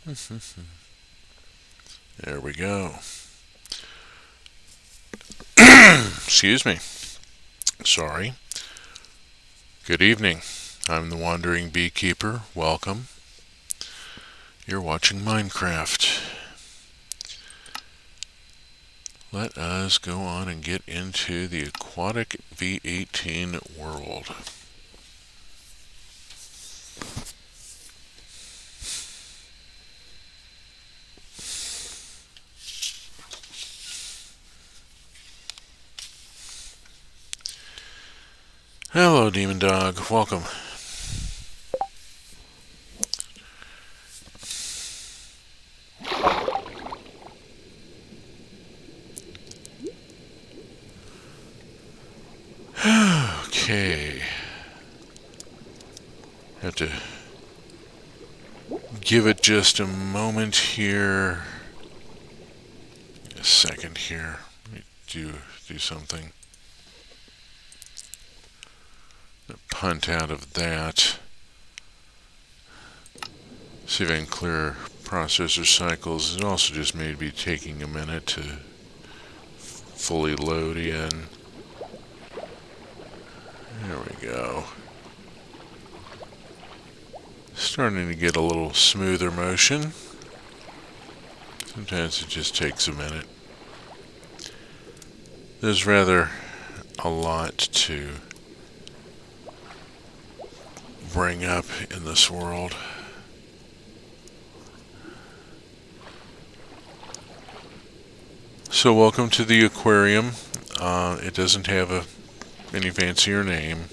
There we go. Excuse me. Sorry. Good evening. I'm the Wandering Beekeeper. Welcome. You're watching Minecraft. Let us go on and get into the Aquatic V18 world. Hello, Demon Dog. Welcome. Okay. Have to give it just a moment here. A second here. Let me do something. Punt out of that. See if I can clear processor cycles. It also just may be taking a minute to fully load in. There we go. Starting to get a little smoother motion. Sometimes it just takes a minute. There's rather a lot to bring up in this world. So welcome to the aquarium. It doesn't have any fancier name.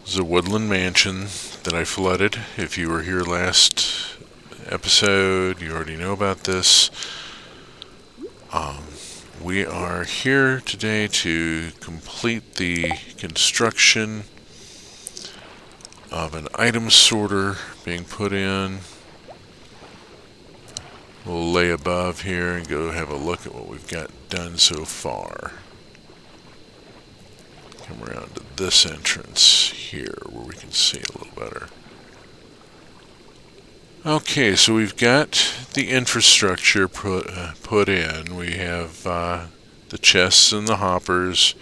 It's a woodland mansion that I flooded. If you were here last episode, you already know about this. We are here today to complete the construction of an item sorter being put in. We'll lay above here and go have a look at what we've got done so far. Come around to this entrance here where we can see a little better. Okay, so we've got the infrastructure put in. We have the chests and the hoppers,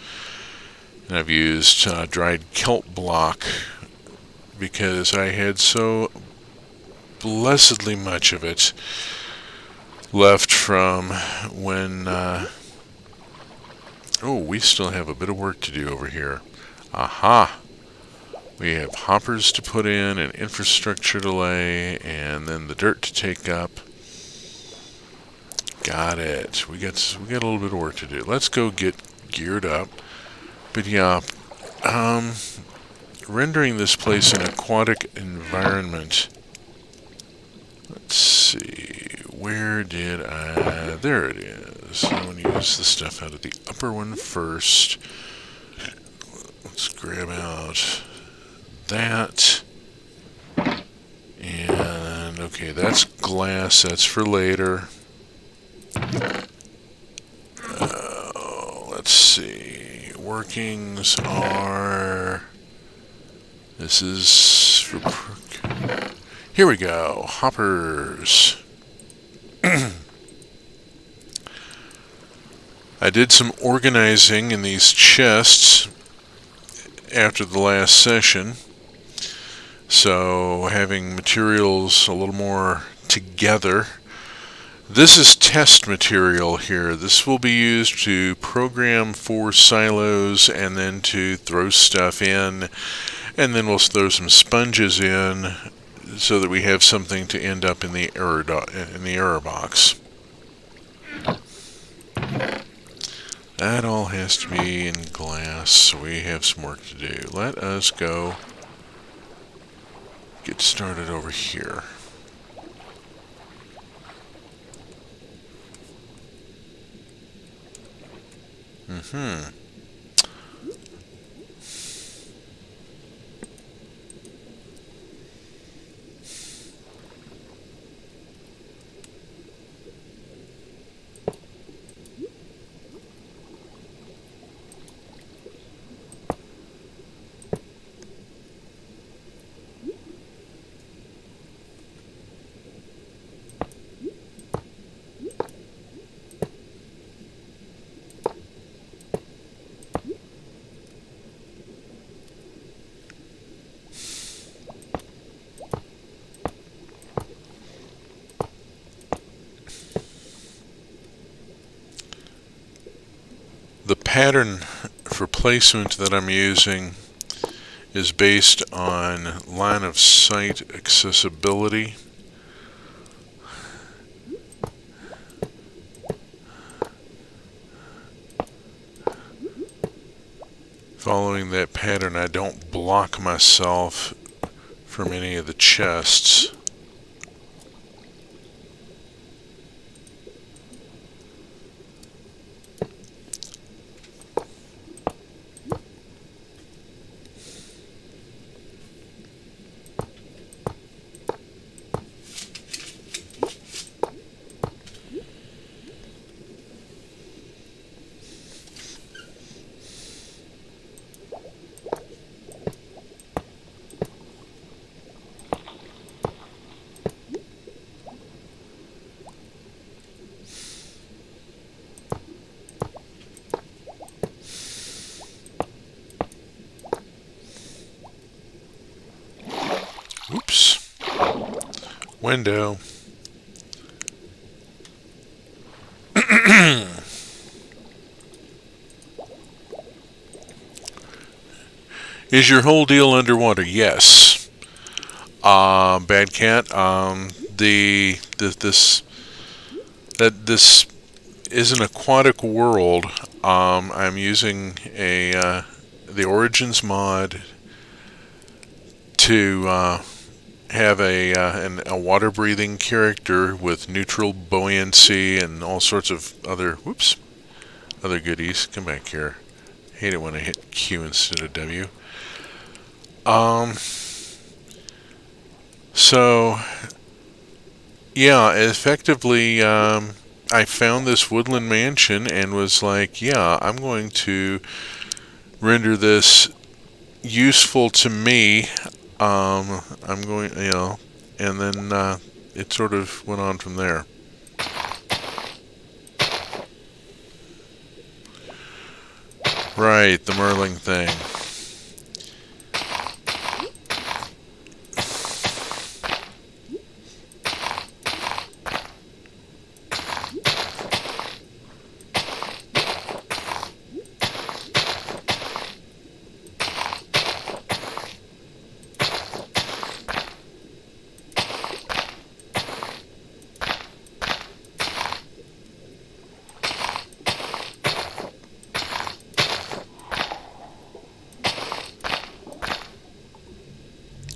and I've used dried kelp block because I had so blessedly much of it left from when we still have a bit of work to do over here. Aha! We have hoppers to put in and infrastructure to lay and then the dirt to take up. Got it. We got a little bit of work to do. Let's go get geared up. But yeah, rendering this place an aquatic environment. Let's see. Where did I... There it is. I'm going to use the stuff out of the upper one first. Let's grab out that. And, okay, that's glass. That's for later. Let's see. Workings are... This is for... Here we go. Hoppers. I did some organizing in these chests after the last session, so having materials a little more together. This is test material here. This will be used to program 4 silos and then to throw stuff in, and then we'll throw some sponges in so that we have something to end up in the error box. That all has to be in glass, so we have some work to do. Let us go get started over here. pattern for placement that I'm using is based on line of sight accessibility. Following that pattern, I don't block myself from any of the chests. Oops. Window. Is your whole deal underwater? Yes. Bad cat. This is an aquatic world. I'm using the Origins mod to have a water breathing character with neutral buoyancy and all sorts of other other goodies. Come back here. Hate it when I hit Q instead of W. So yeah, effectively, I found this woodland mansion and was like, yeah, I'm going to render this useful to me. I'm going, and then it sort of went on from there. Right, the Merling thing.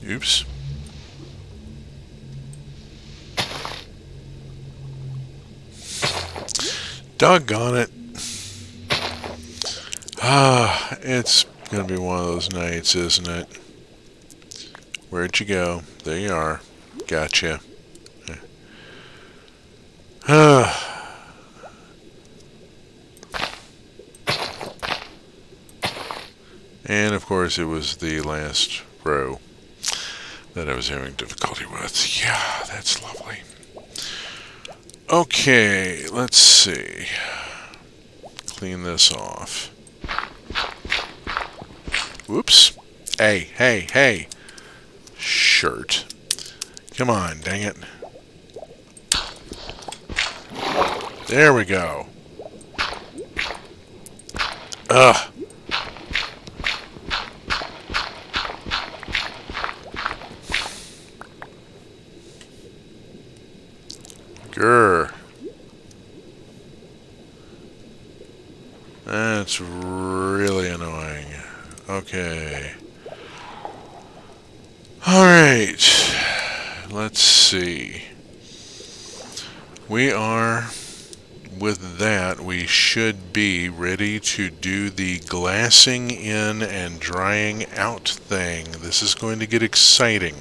Oops. Doggone it. It's gonna be one of those nights, isn't it? Where'd you go? There you are. Gotcha. And of course it was the last row that I was having difficulty with. Yeah, that's lovely. Okay, let's see. Clean this off. Whoops. Hey. Shirt. Come on, dang it. There we go. Ugh. Grr. That's really annoying. Okay. Alright. Let's see. We are, with that, we should be ready to do the glassing in and drying out thing. This is going to get exciting.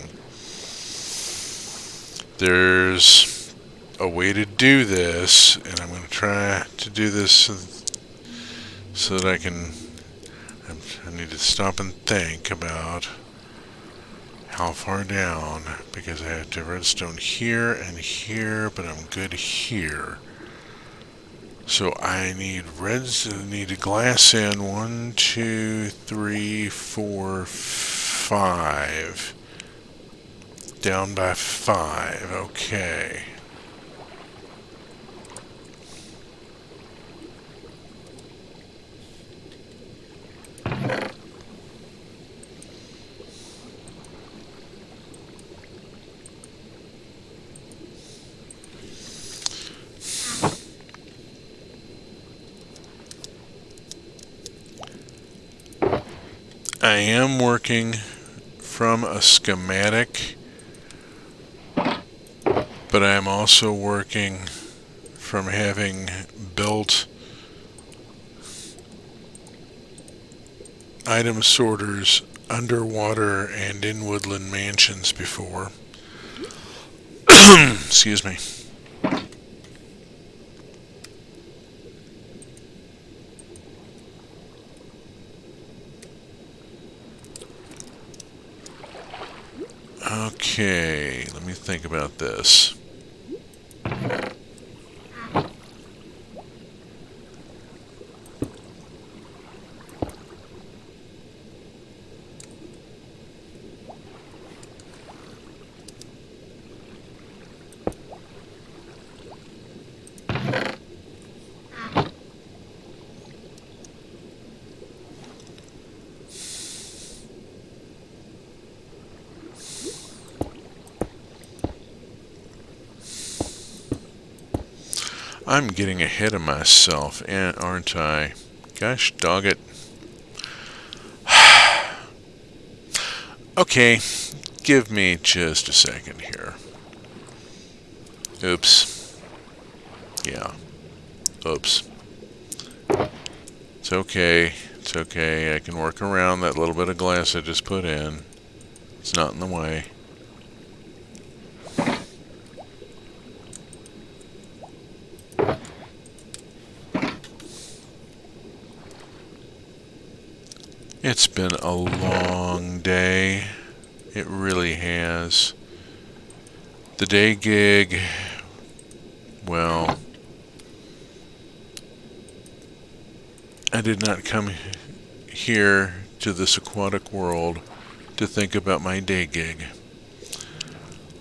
There's a way to do this, and I'm going to try to do this so that I need to stop and think about how far down, because I have to redstone here and here, but I'm good here. So I need to glass in 1, 2, 3, 4, 5. Down by 5, okay. I am working from a schematic, but I am also working from having built item sorters underwater and in woodland mansions before. Excuse me. Okay, let me think about this. I'm getting ahead of myself, aren't I? Gosh dog it. Okay, give me just a second here. Oops. Yeah. Oops. It's okay. It's okay. I can work around that little bit of glass I just put in. It's not in the way. It's been a long day. It really has. The day gig, well, I did not come here to this aquatic world to think about my day gig.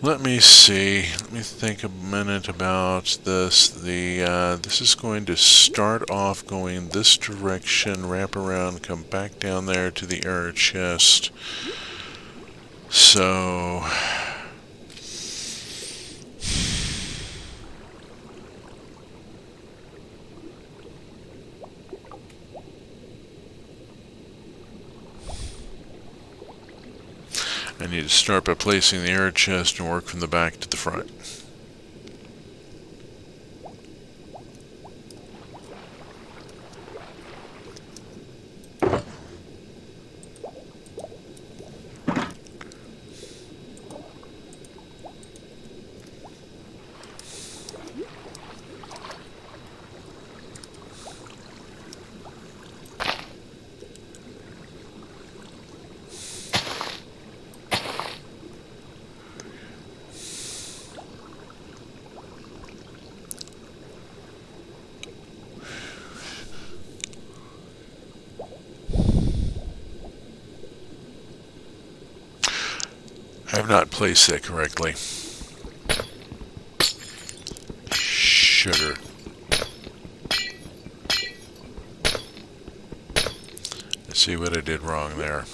Let me see. Let me think a minute about this. This is going to start off going this direction, wrap around, come back down there to the air chest. So I need to start by placing the air chest and work from the back to the front. I have not placed that correctly. Sugar. Let's see what I did wrong there.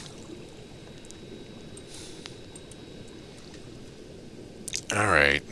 All right.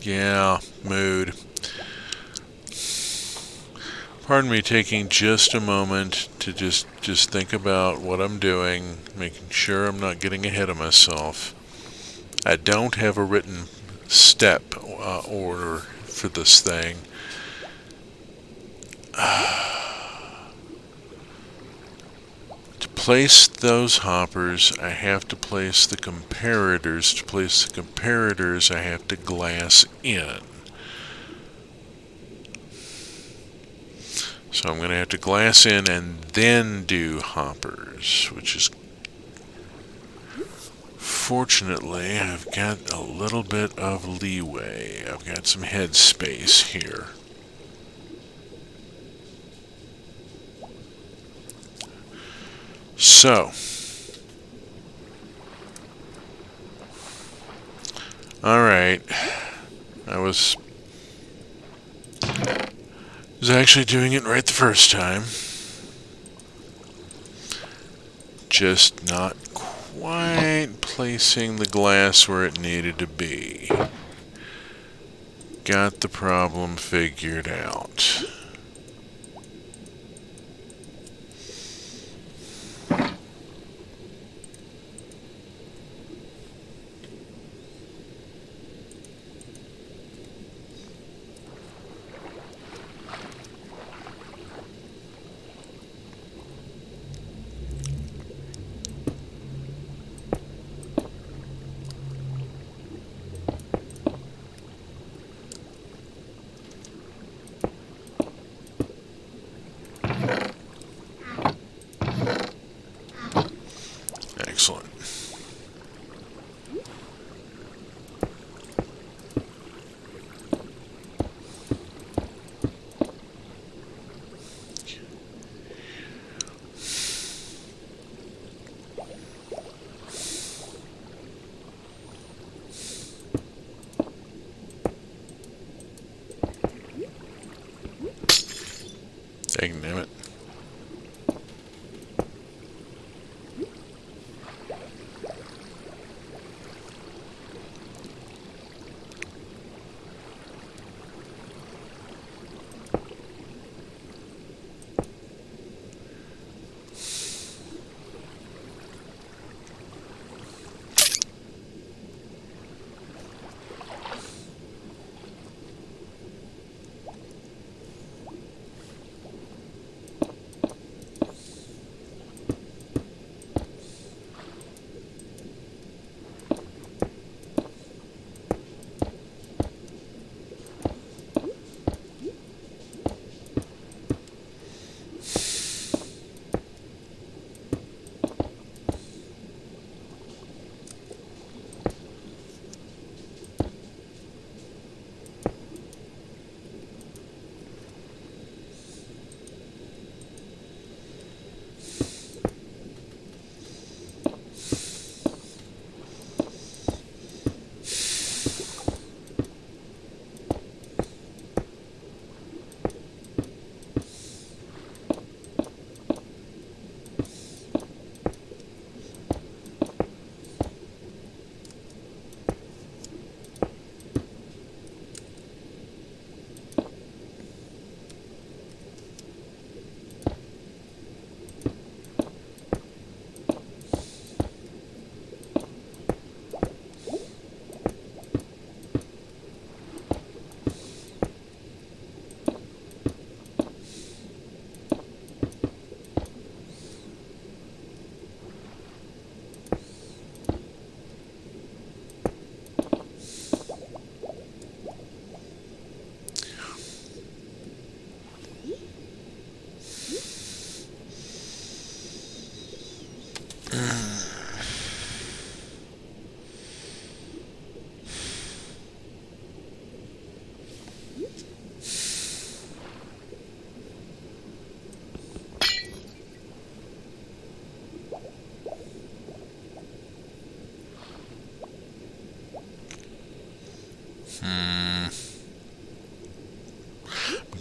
Yeah, mood. Pardon me taking just a moment to just think about what I'm doing, making sure I'm not getting ahead of myself. I don't have a written step order for this thing. To place those hoppers, I have to place the comparators. To place the comparators, I have to glass in. So I'm going to have to glass in and then do hoppers, which is, fortunately, I've got a little bit of leeway. I've got some head space here. So, alright, I was actually doing it right the first time. Just not quite placing the glass where it needed to be. Got the problem figured out. Excellent. Dang it.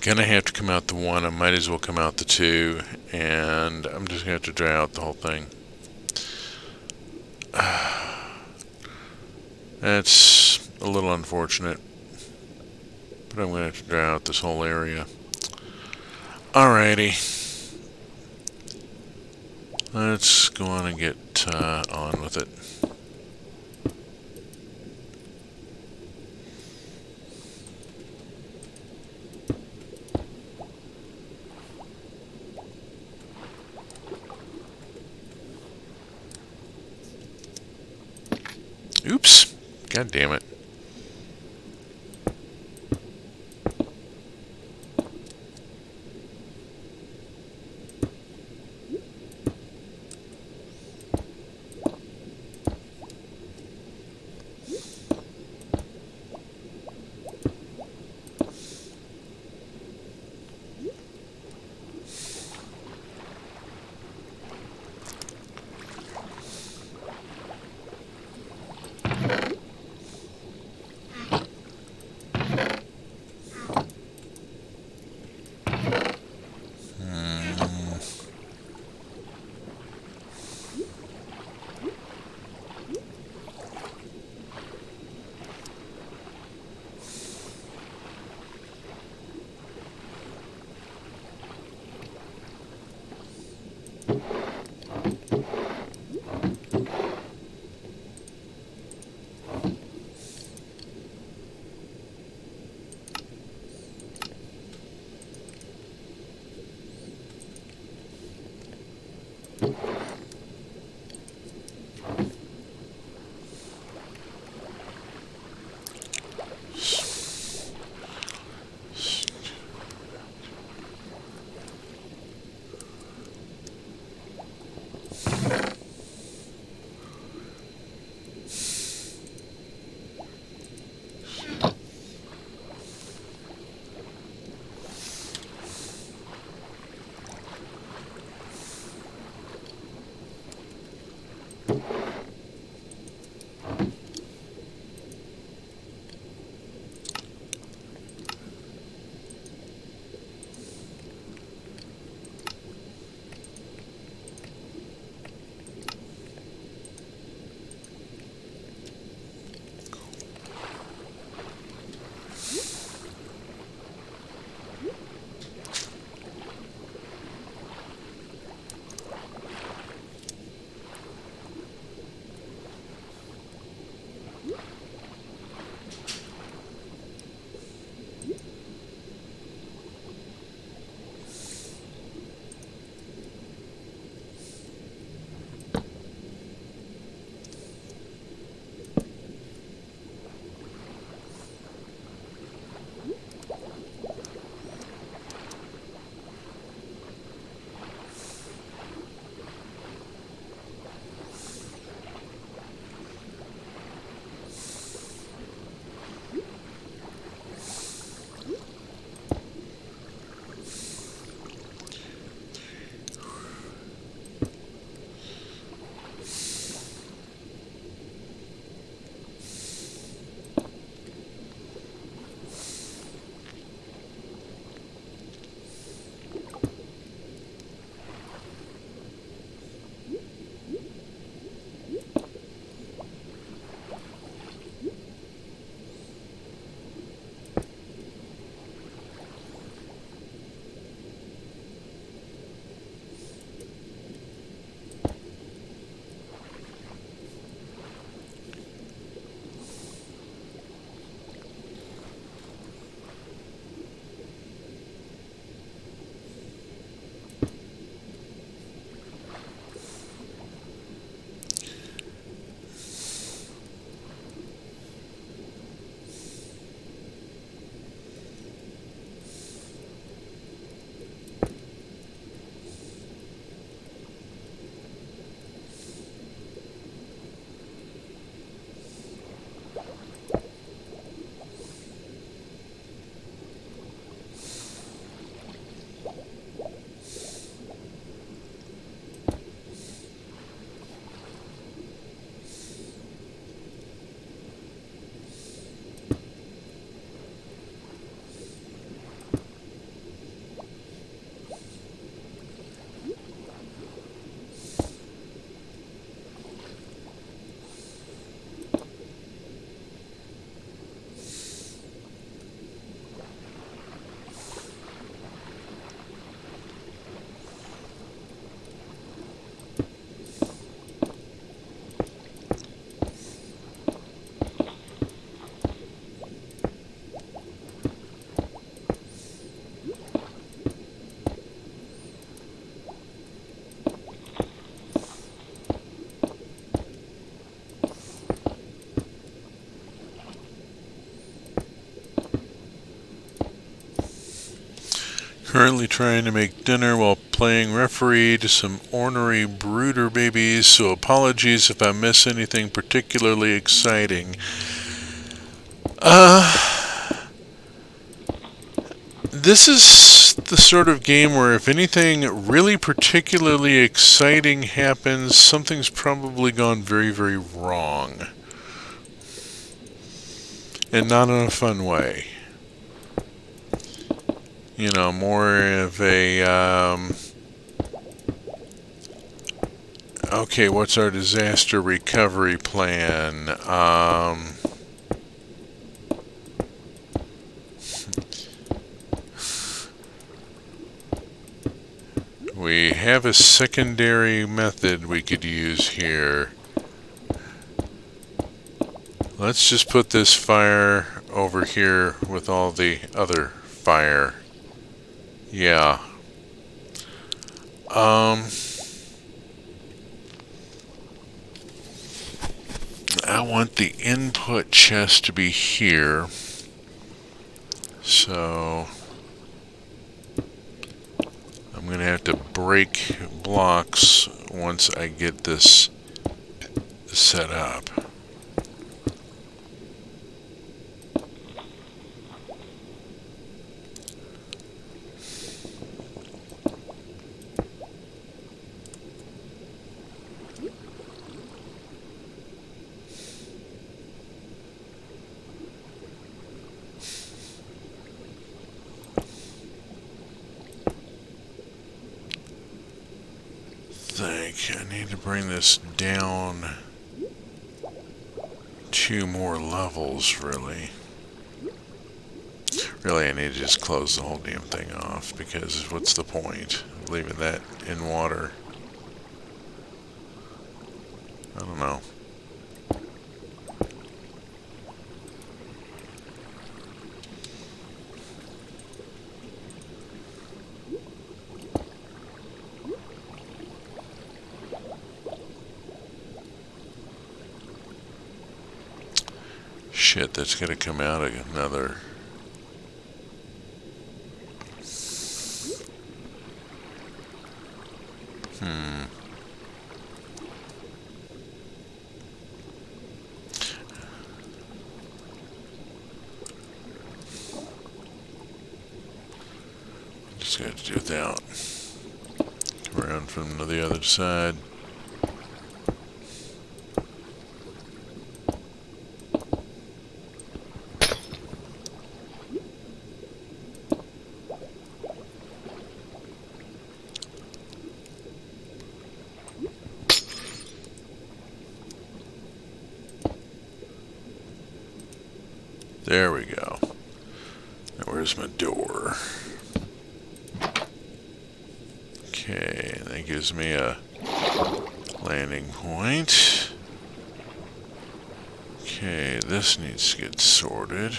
Gonna have to come out the one. I might as well come out the two, and I'm just gonna have to dry out the whole thing. That's a little unfortunate, but I'm gonna have to dry out this whole area. Alrighty. Let's go on and get on with it. Oops. God damn it. Currently trying to make dinner while playing referee to some ornery brooder babies, so apologies if I miss anything particularly exciting. This is the sort of game where if anything really particularly exciting happens, something's probably gone very, very wrong. And not in a fun way. You know, more of a, okay, what's our disaster recovery plan? We have a secondary method we could use here. Let's just put this fire over here with all the other fire. Yeah. I want the input chest to be here. So I'm going to have to break blocks once I get this set up. I need to bring this down 2 more levels, really. Really, I need to just close the whole damn thing off, because what's the point of leaving that in water? I don't know. Shit, that's gonna come out another. Just got to do without. Come around from the other side. There we go. Now where's my door? Okay, that gives me a landing point. Okay, this needs to get sorted.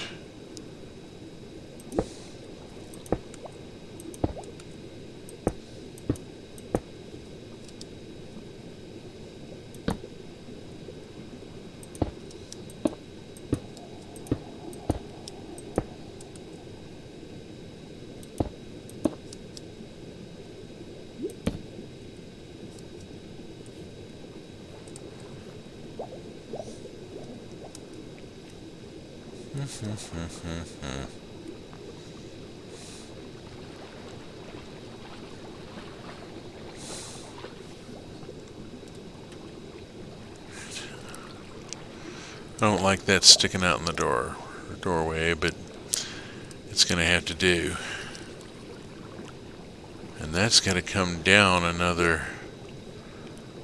I don't like that sticking out in the doorway, but it's going to have to do. And that's got to come down another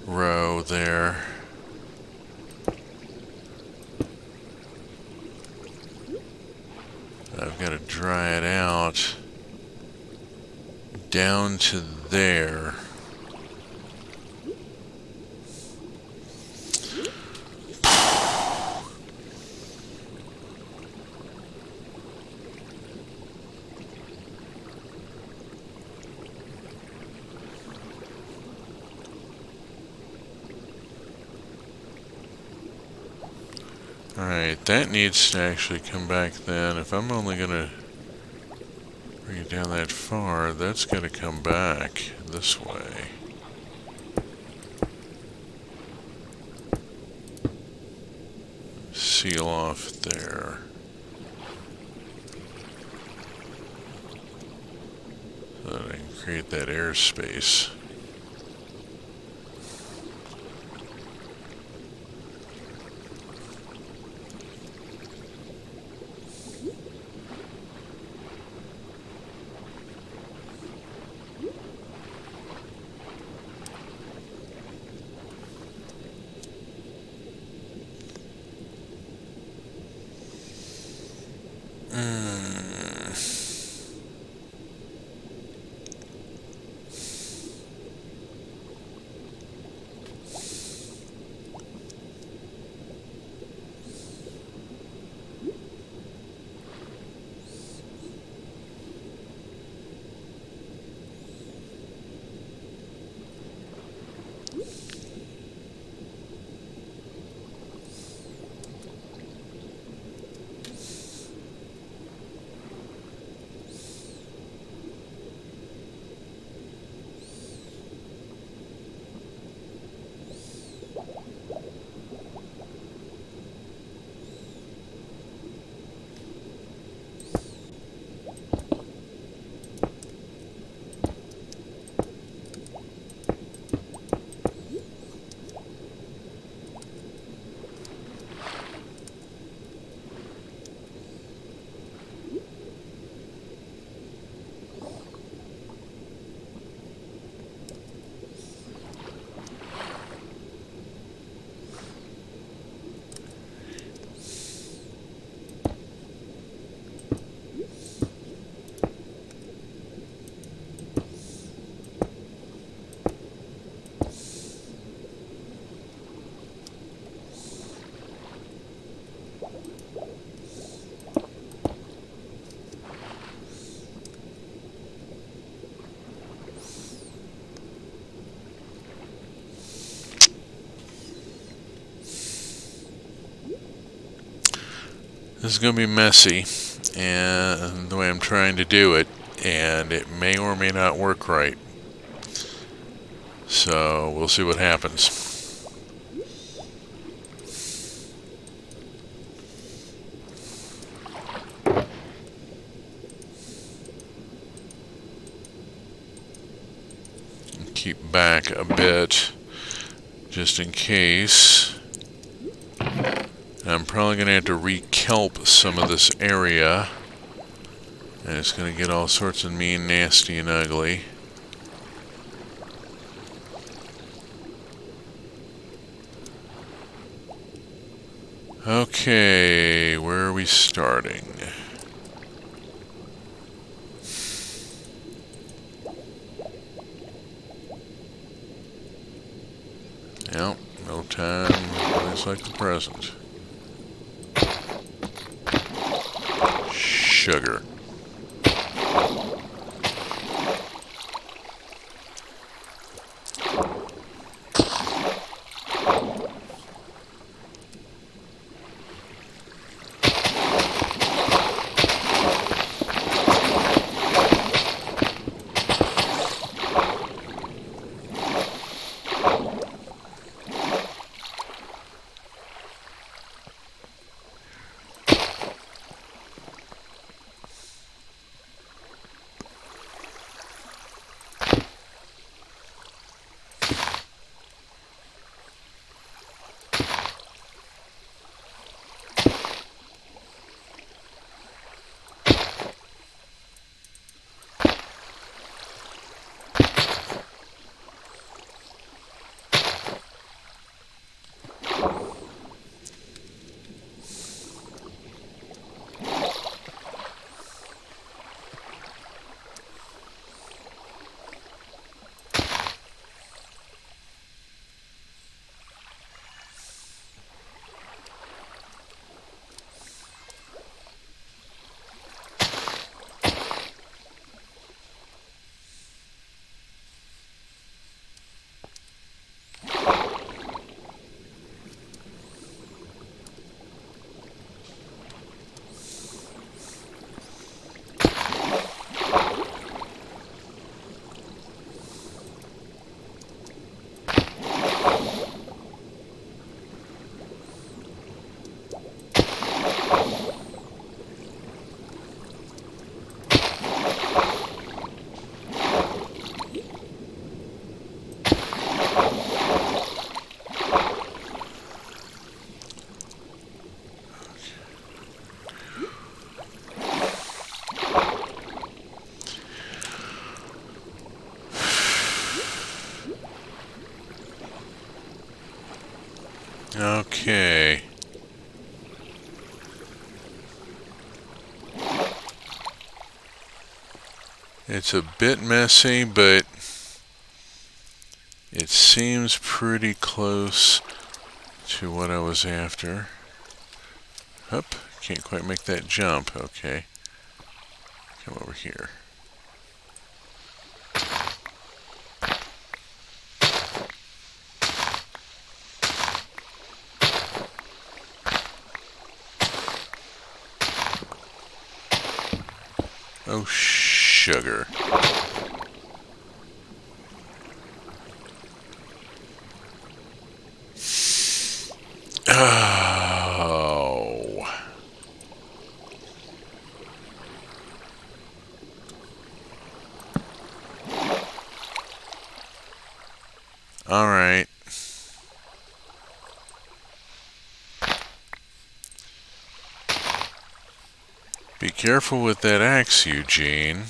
row there. I've got to dry it out down to there. Alright, that needs to actually come back then. If I'm only going to bring it down that far, that's going to come back this way. Seal off there. So that I can create that airspace. This is going to be messy, and the way I'm trying to do it, and it may or may not work right. So we'll see what happens. Keep back a bit, just in case. I'm probably going to have to re-kelp some of this area. And it's going to get all sorts of mean, nasty, and ugly. Okay, where are we starting? Yep, no time, place like the present. Sugar. Okay. It's a bit messy, but it seems pretty close to what I was after. Up, can't quite make that jump. Okay. Come over here. Oh, sugar. Oh. All right. Be careful with that axe, Eugene.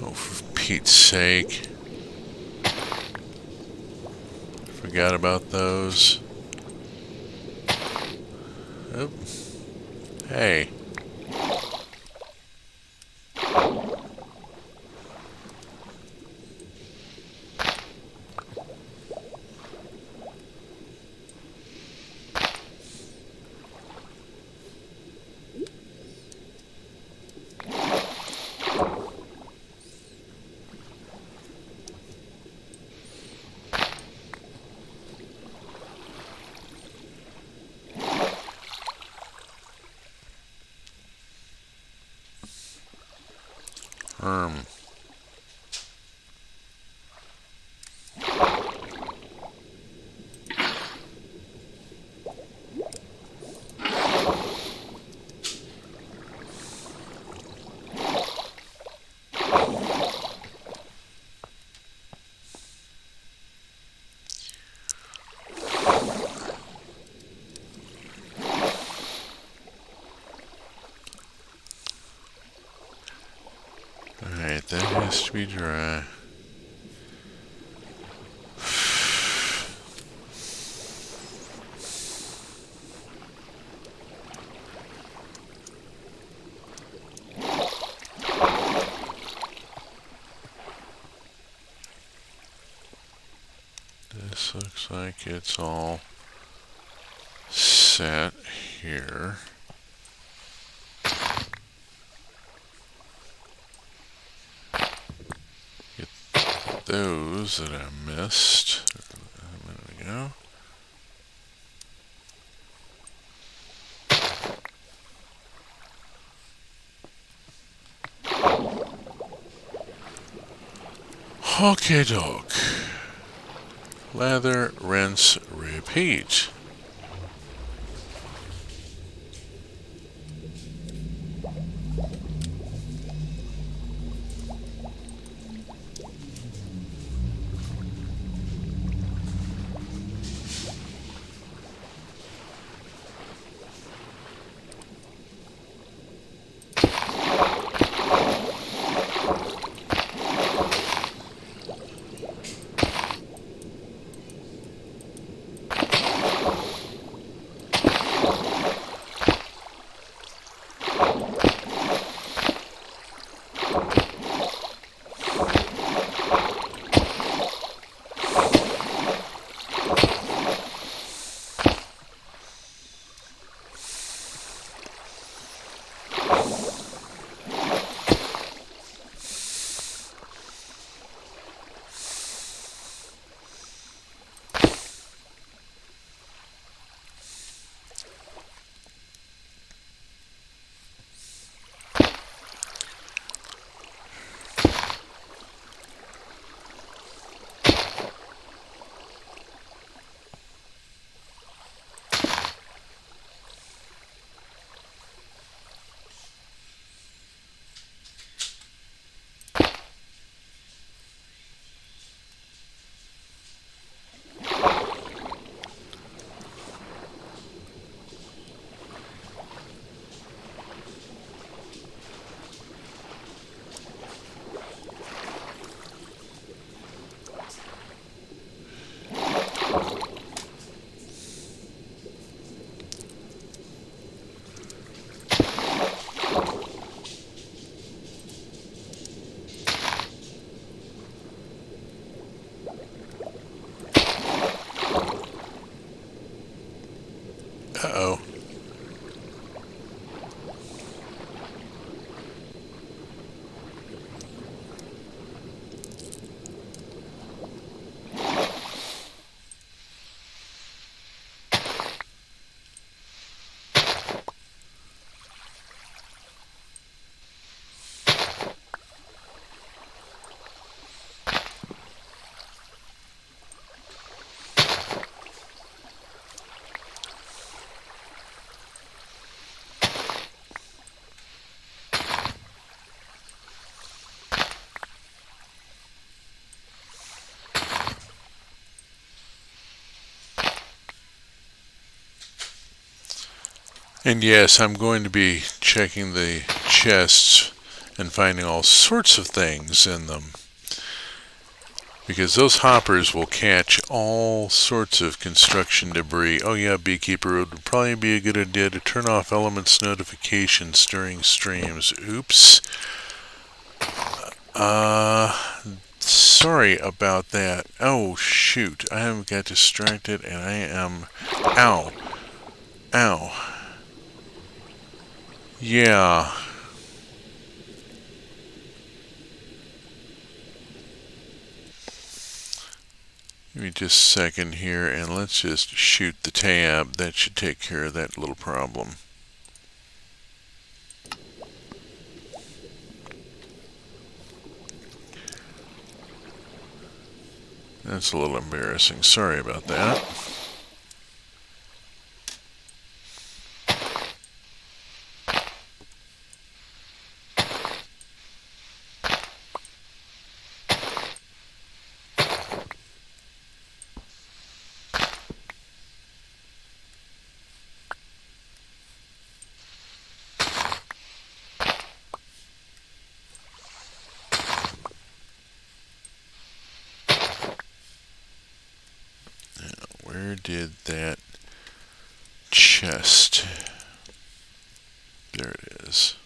Oh, for Pete's sake. Forgot about those. Oh. Hey. Has to be dry. This looks like it's all set here. Get those that I missed a minute ago. Okie doke. Lather, rinse, repeat. Uh-oh. And yes, I'm going to be checking the chests and finding all sorts of things in them, because those hoppers will catch all sorts of construction debris. Oh yeah, Beekeeper, it would probably be a good idea to turn off elements notifications during streams. Oops. Sorry about that. Oh shoot, I got distracted and I am... Ow. Ow. Yeah. Give me just a second here and let's just shoot the tab. That should take care of that little problem. That's a little embarrassing. Sorry about that. Where did that chest? There it is.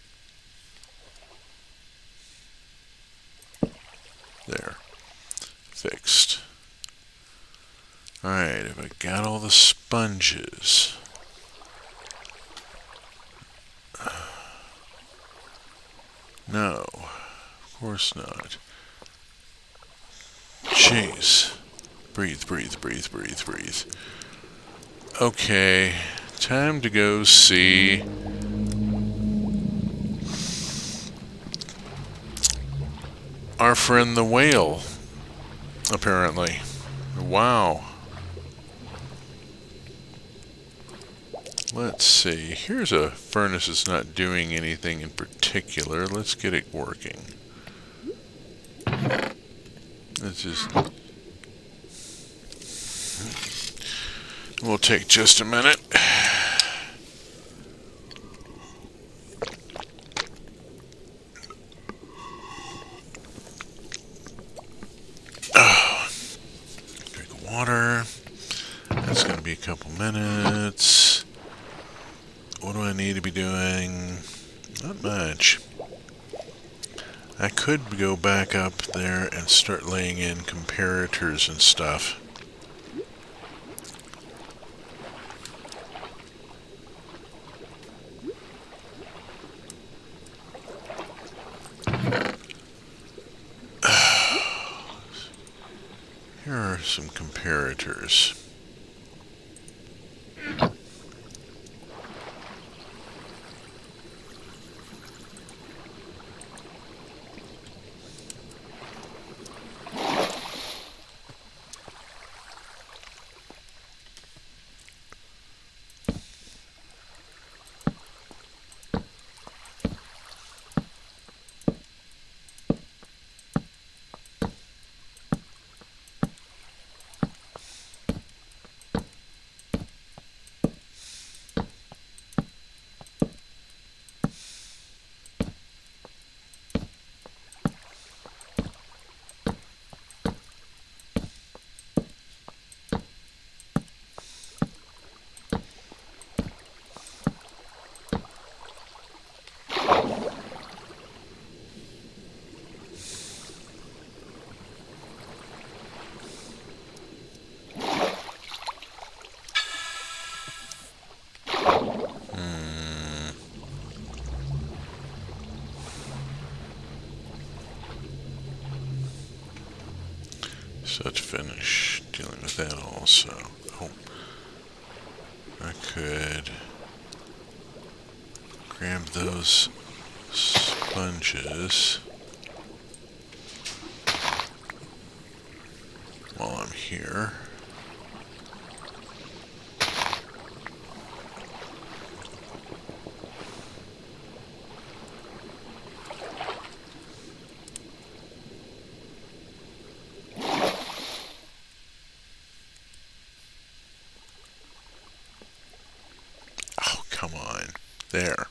There. Fixed. Alright, have I got all the sponges? No, of course not. Jeez. Breathe, breathe, breathe, breathe, breathe. Okay, time to go see our friend the whale, apparently. Wow. Let's see. Here's a furnace that's not doing anything in particular. Let's get it working. Let's just... We'll take just a minute. Oh, drink of water. That's going to be a couple minutes. What do I need to be doing? Not much. I could go back up there and start laying in comparators and stuff. Here are some comparators. So let's finish dealing with that also. Oh, I could grab those sponges while I'm here. Come on. There.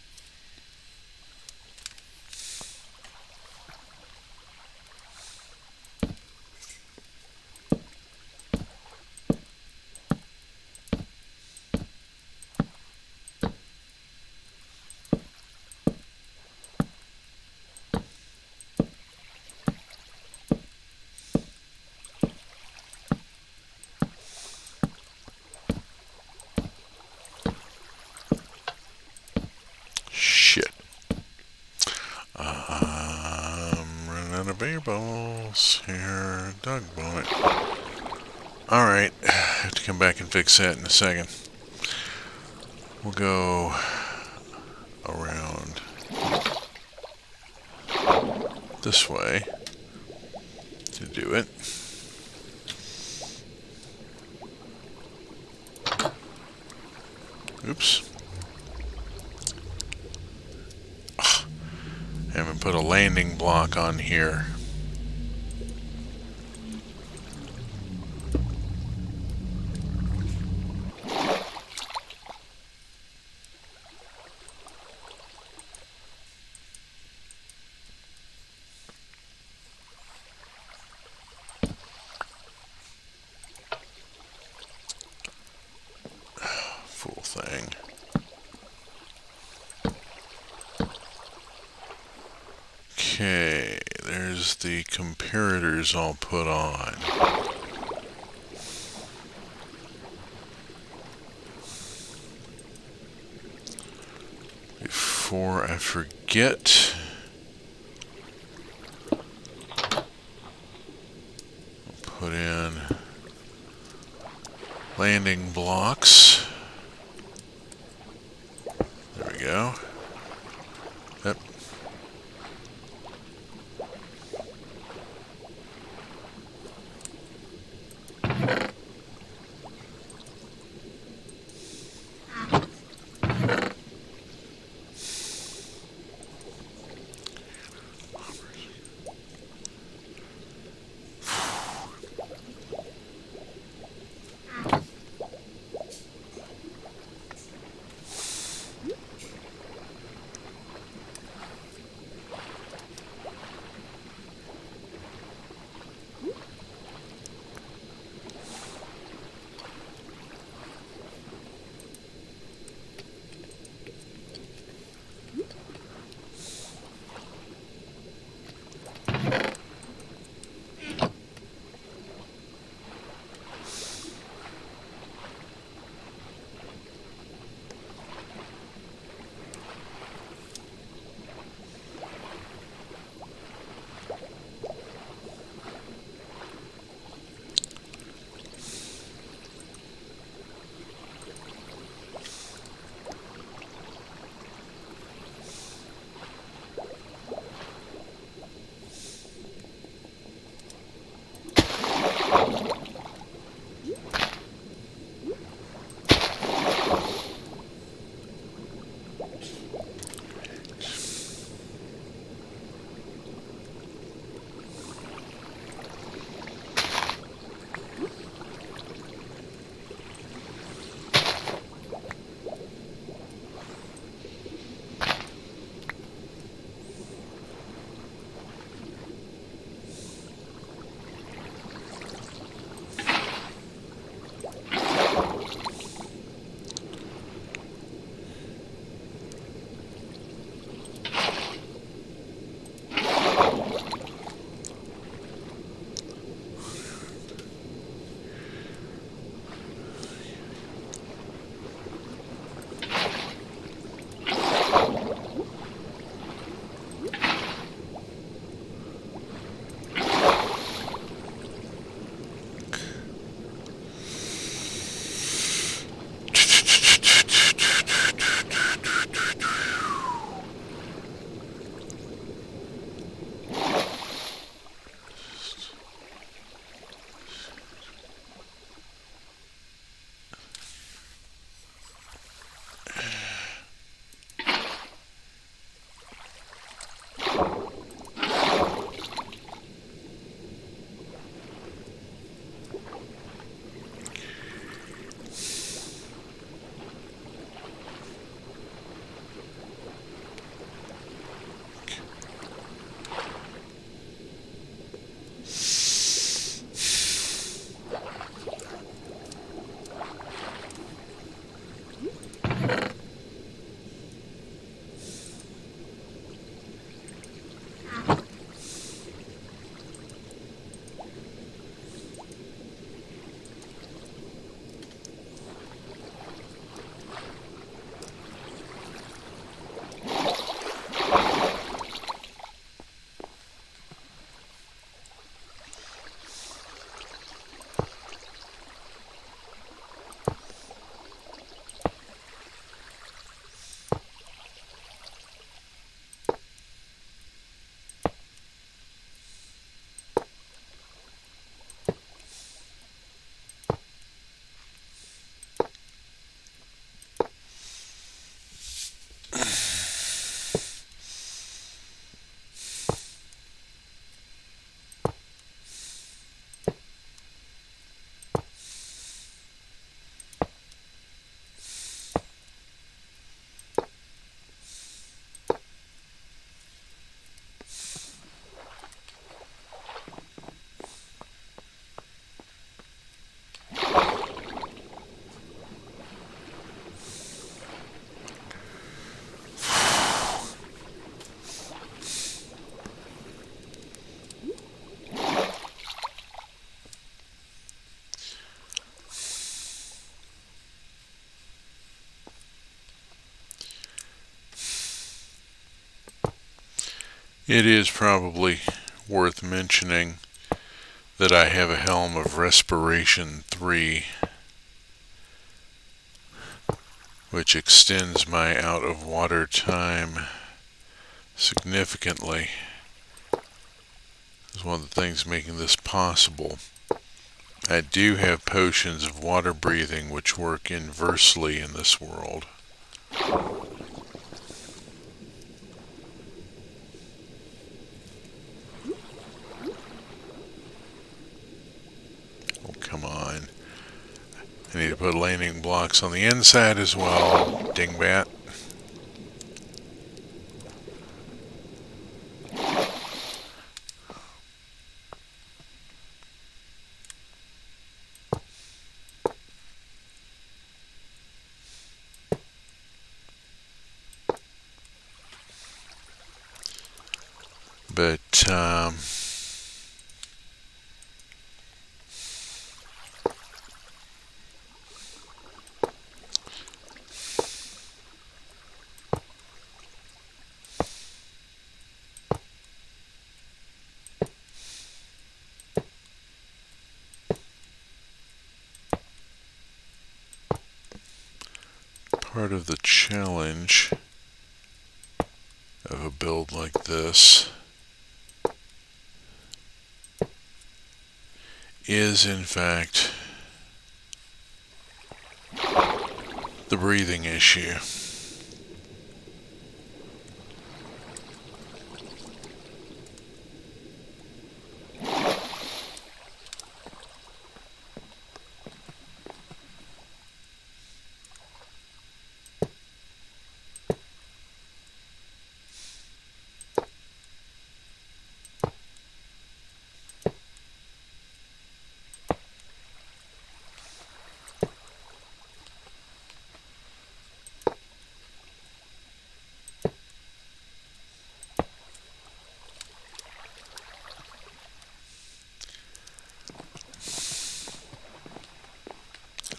Shit. Running out of bear balls here. Doggone it. Alright. I have to come back and fix that in a second. We'll go around this way to do it. Oops. Haven't put a landing block on here. thing. Okay, there's the comparators all put on. Before I forget, I'll put in landing blocks. There we go. Yep. It is probably worth mentioning that I have a helm of Respiration 3, which extends my out of water time significantly. It's one of the things making this possible. I do have potions of water breathing which work inversely in this world. Oh, come on. I need to put landing blocks on the inside as well, dingbat. But, part of the challenge of a build like this is, in fact, the breathing issue.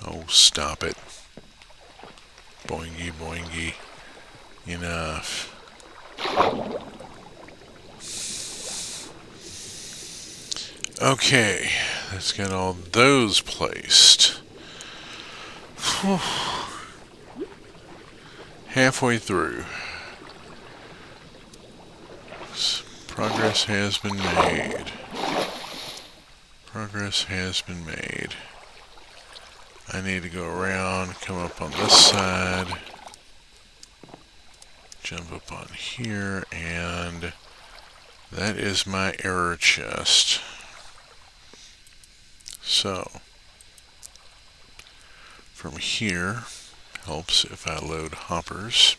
Oh, stop it. Boingy, boingy. Enough. Okay, let's get all those placed. Halfway through. Progress has been made. Progress has been made. I need to go around, come up on this side, jump up on here, and that is my error chest. So, from here, helps if I load hoppers.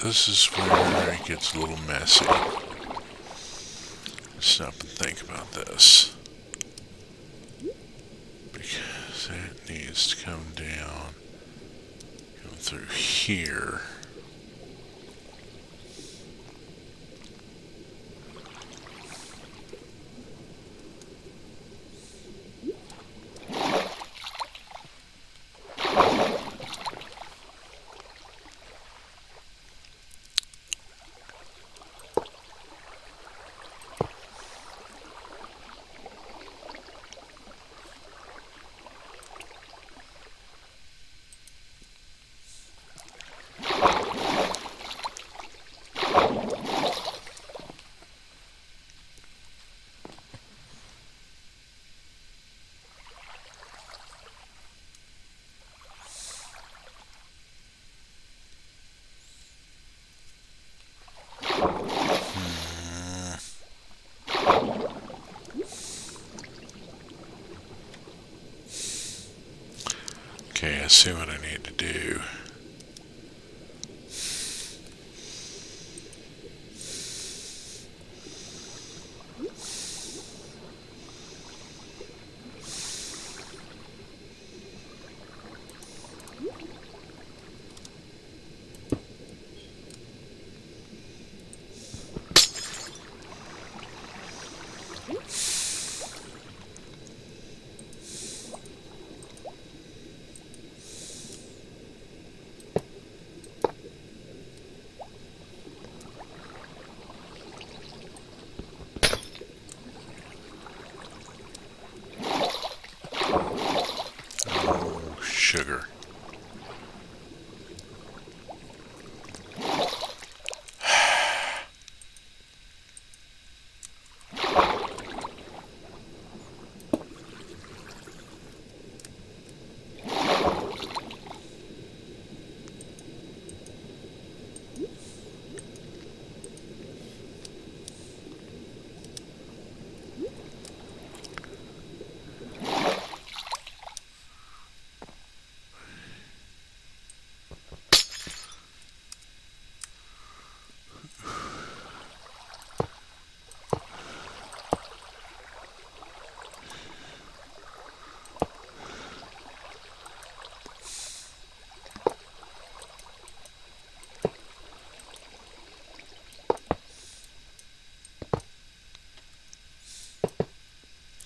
This is where it gets a little messy. stop and think about this. Because that needs to come down, come through here. Okay, I see what I need to do. Oh, sugar.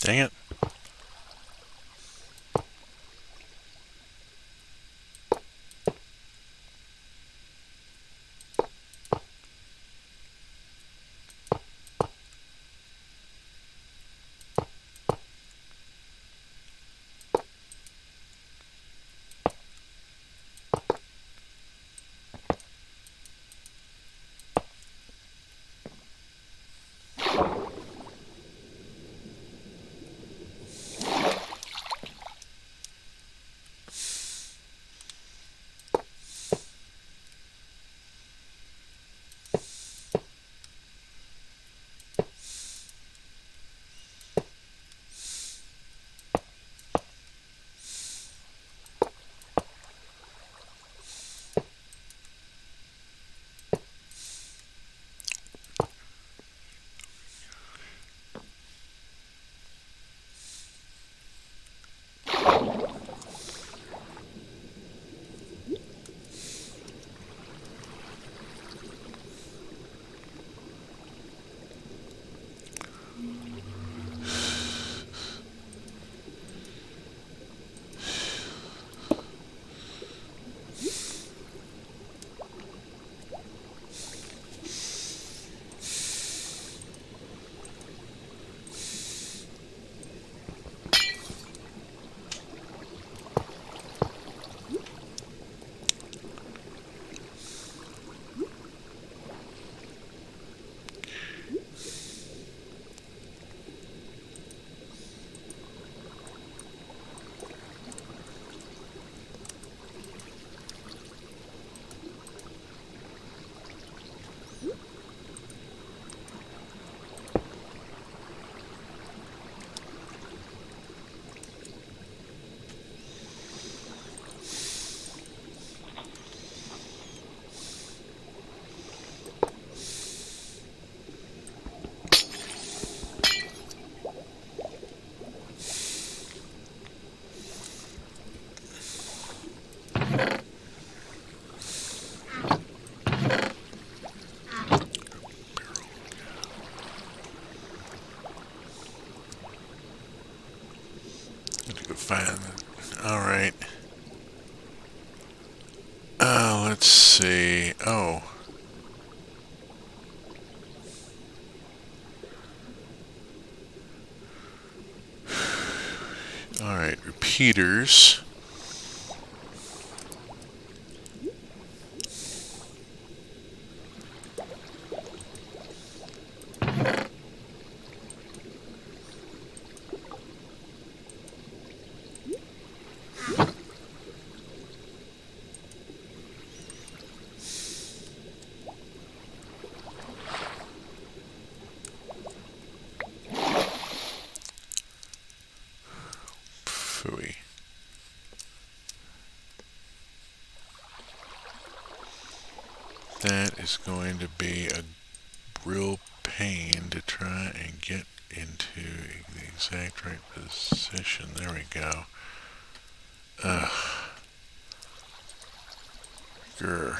Dang it. see. Oh. Alright, repeaters. Phooey. That is going to be a real pain to try and get into the exact right position. There we go. Ugh. Grr.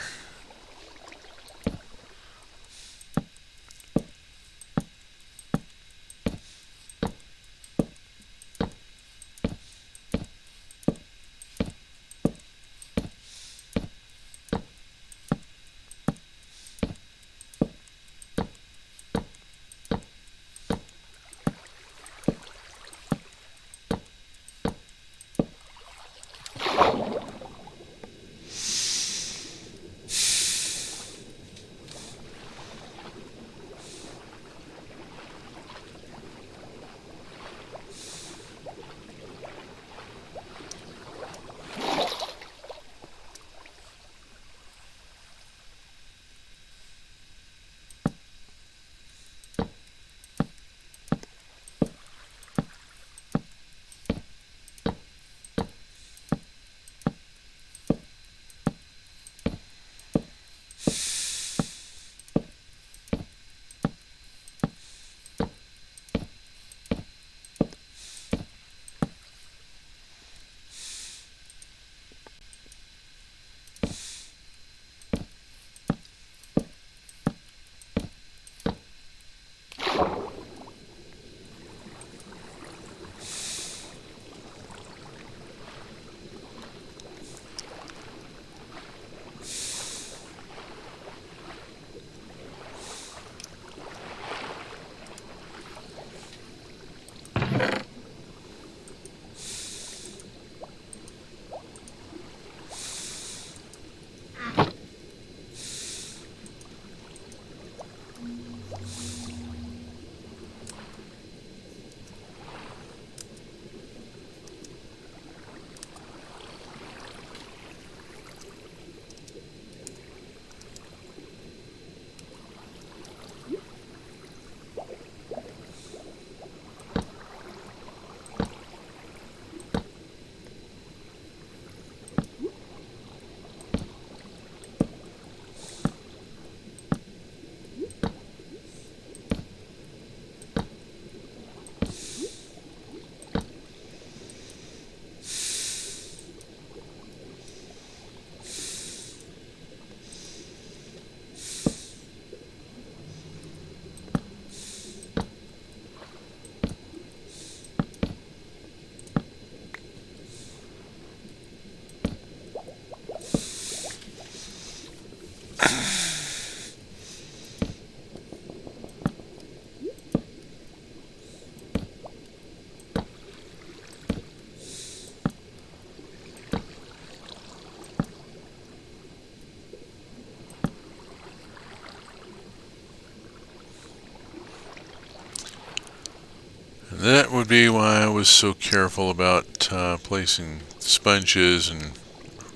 That would be why I was so careful about placing sponges and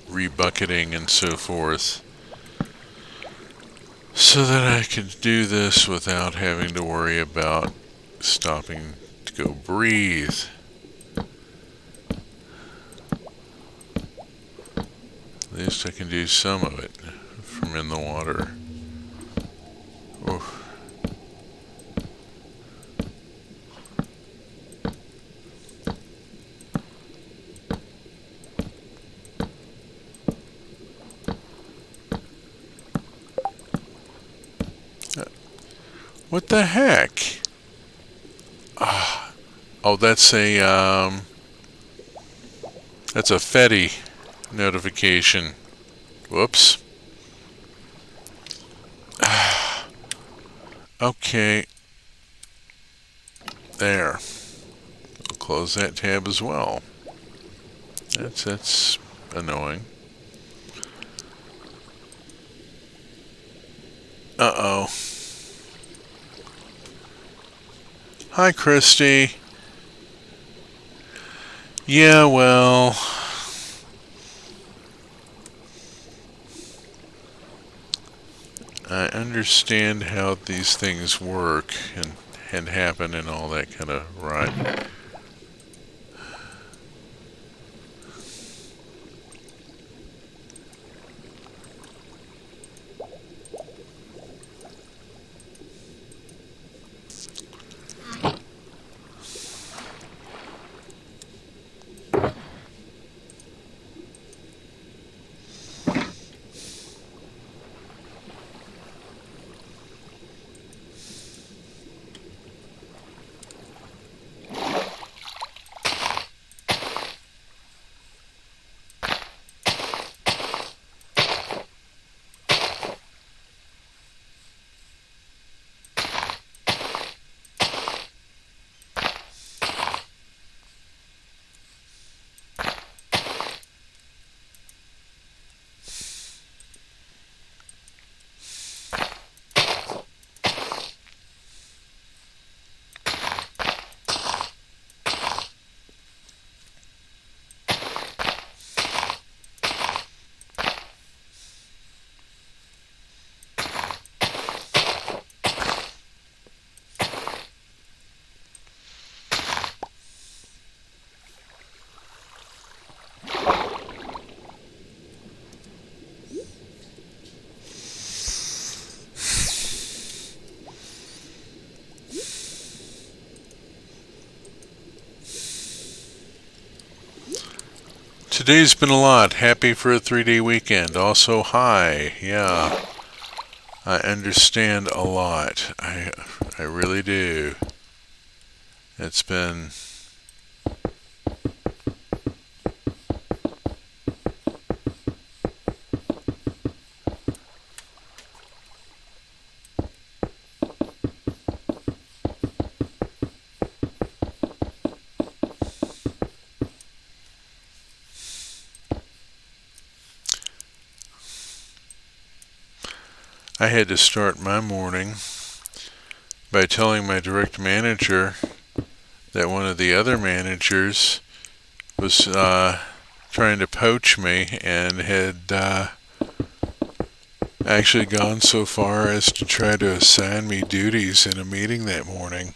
rebucketing and so forth, so that I could do this without having to worry about stopping to go breathe. At least I can do some of it from in the water. Oof. What the heck? Oh, that's a FETI notification. Whoops. Okay, there. We'll close that tab as well. That's annoying. Uh-oh. Hi, Christy. Yeah, well, I understand how these things work and happen and all that kind of rot. Today's been a lot. Happy for a 3-day weekend. Also, hi. Yeah, I understand a lot. I really do. It's been... I had to start my morning by telling my direct manager that one of the other managers was trying to poach me and had actually gone so far as to try to assign me duties in a meeting that morning.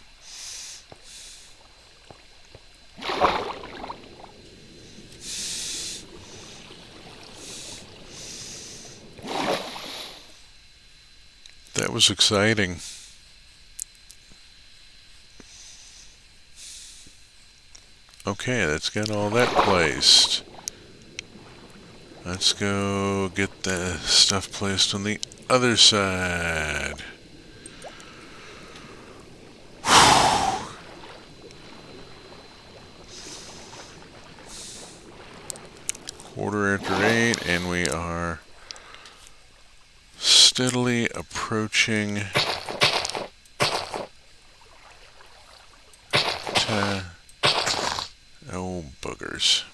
That was exciting. Okay, that's got all that placed. Let's go get the stuff placed on the other side. Quarter after 8, and we are steadily approaching oh, boogers.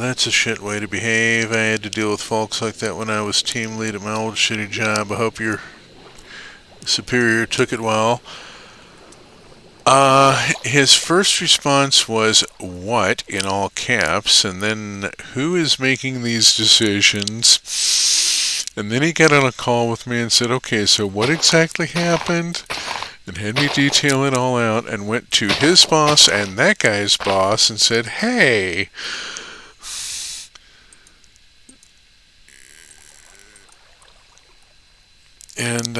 That's a shit way to behave. I had to deal with folks like that when I was team lead at my old shitty job. I hope your superior took it well. His first response was, "What?" in all caps, and then, "Who is making these decisions?" And then he got on a call with me and said, "Okay, so what exactly happened?" and had me detail it all out, and went to his boss and that guy's boss and said, hey, and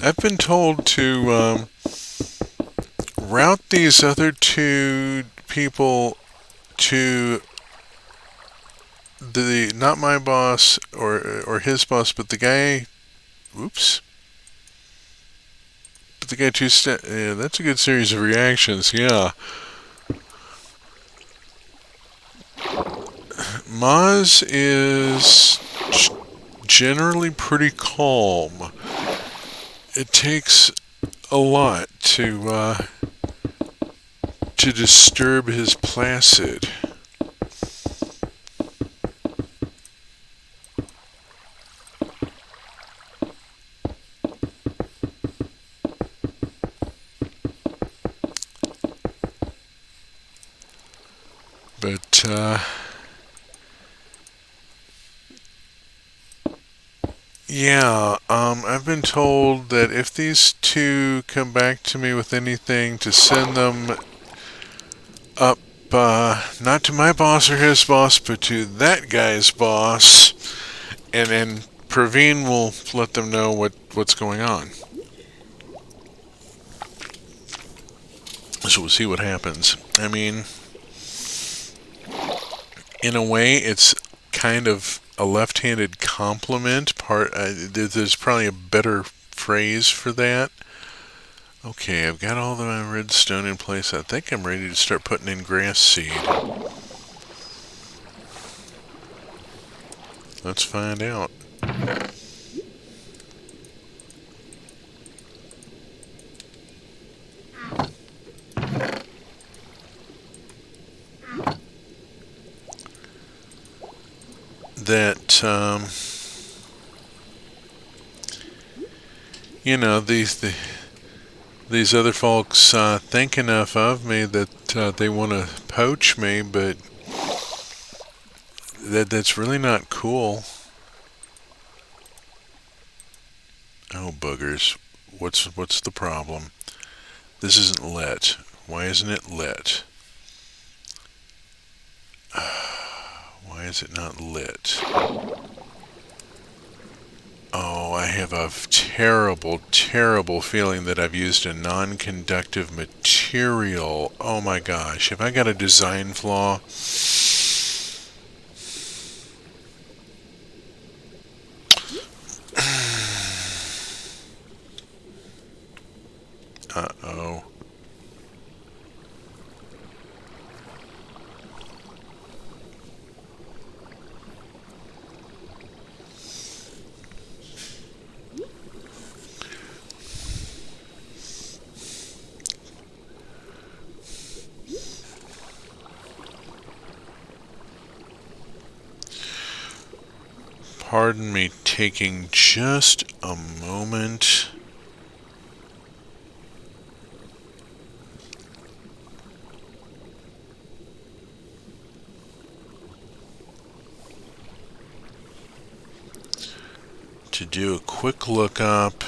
I've been told to route these other two people to the, not my boss or his boss, but the guy. Whoops. But the guy yeah, that's a good series of reactions. Yeah. Maz is generally pretty calm. It takes a lot to disturb his placid. But yeah, I've been told that if these two come back to me with anything, to send them up, not to my boss or his boss, but to that guy's boss, and then Praveen will let them know what's going on. So we'll see what happens. I mean, in a way, it's kind of a left-handed compliment. There's probably a better phrase for that. Okay, I've got all my redstone in place. I think I'm ready to start putting in grass seed. Let's find out. That you know, these other folks think enough of me that they want to poach me, but that's really not cool. Oh buggers! What's the problem? This isn't lit. Why isn't it lit? Why is it not lit? Oh, I have a terrible, terrible feeling that I've used a non-conductive material. Oh my gosh, have I got a design flaw? Uh-oh. Pardon me taking just a moment. To do a quick lookup.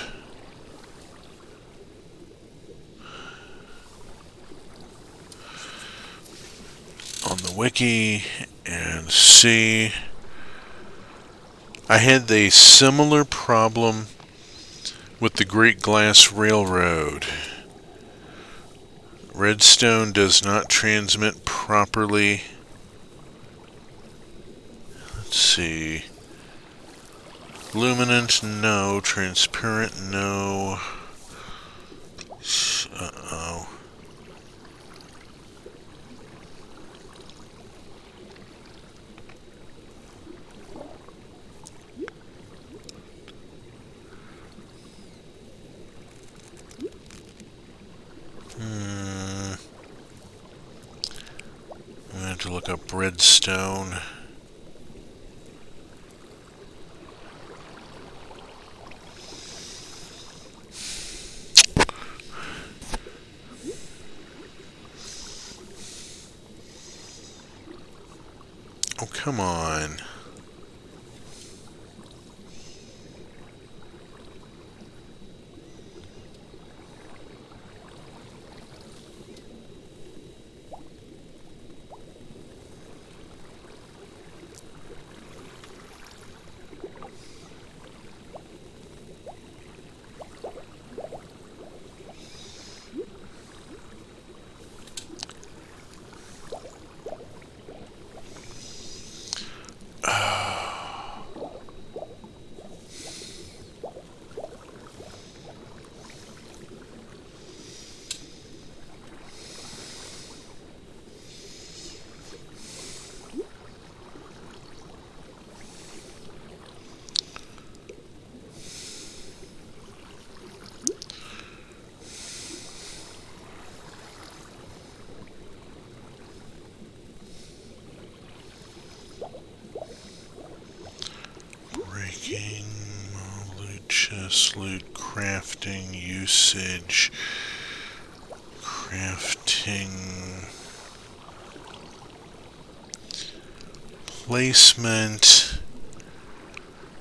On the wiki and see. I had a similar problem with the Great Glass Railroad. Redstone does not transmit properly. Let's see. Luminant, no. Transparent, no. Uh-oh. I'm going to have to look up redstone. Oh, come on. Making, loot, chest loot, crafting, usage, crafting, placement,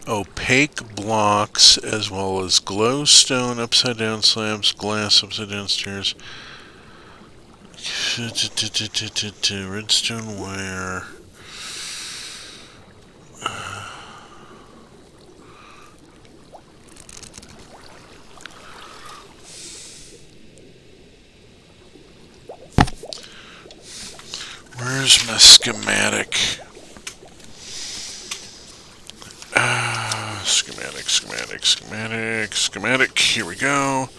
opaque blocks, as well as glowstone, upside down slabs, glass, upside down stairs, redstone wire. Where's my schematic? Schematic. Here we go.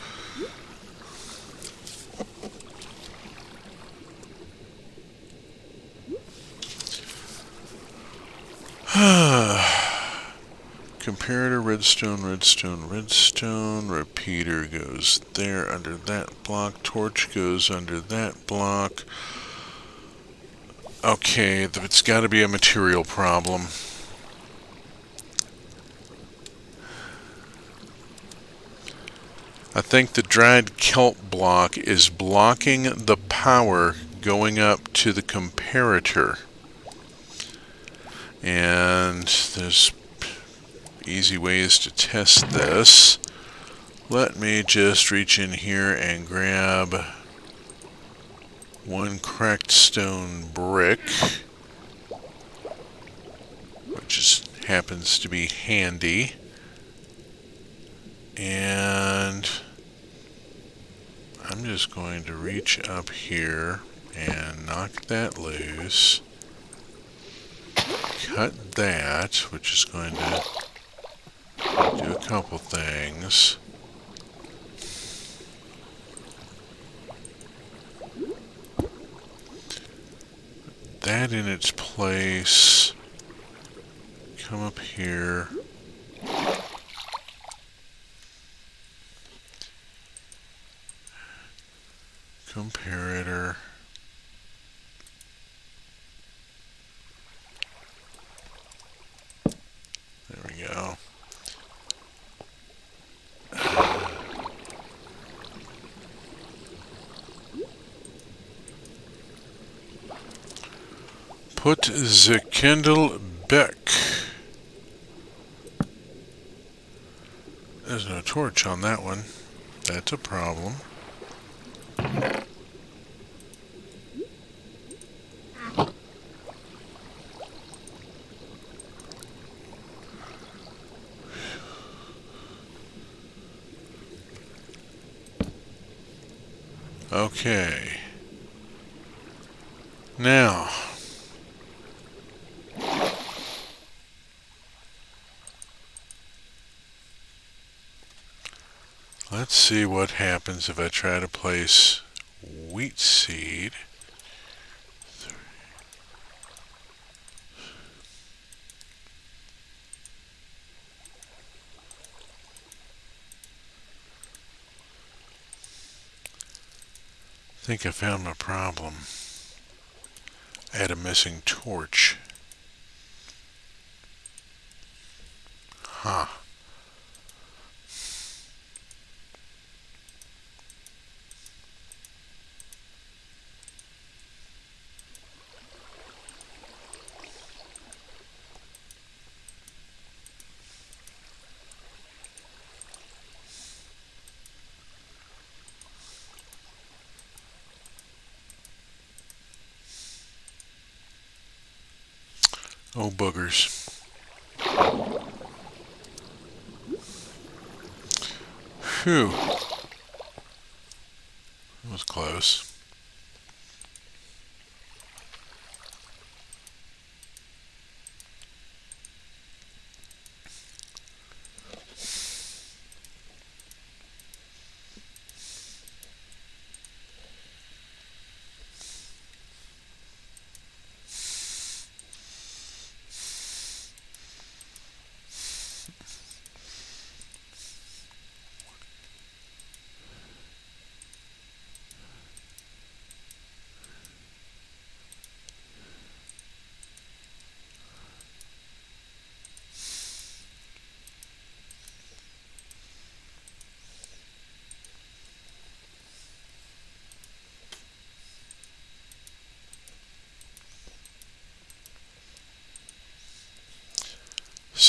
Comparator, redstone. Repeater goes there under that block. Torch goes under that block. Okay, it's got to be a material problem. I think the dried kelp block is blocking the power going up to the comparator. And there's easy ways to test this. Let me just reach in here and grab one cracked stone brick, which just happens to be handy. And I'm just going to reach up here and knock that loose. Cut that, which is going to do a couple things. Put that in its place. Come up here. Comparator. There we go. Put the Kindle back. There's no torch on that one. That's a problem. Okay. Now, let's see what happens if I try to place wheat seed. I think I found my problem. I had a missing torch. Huh. Oh, boogers. Phew. That was close.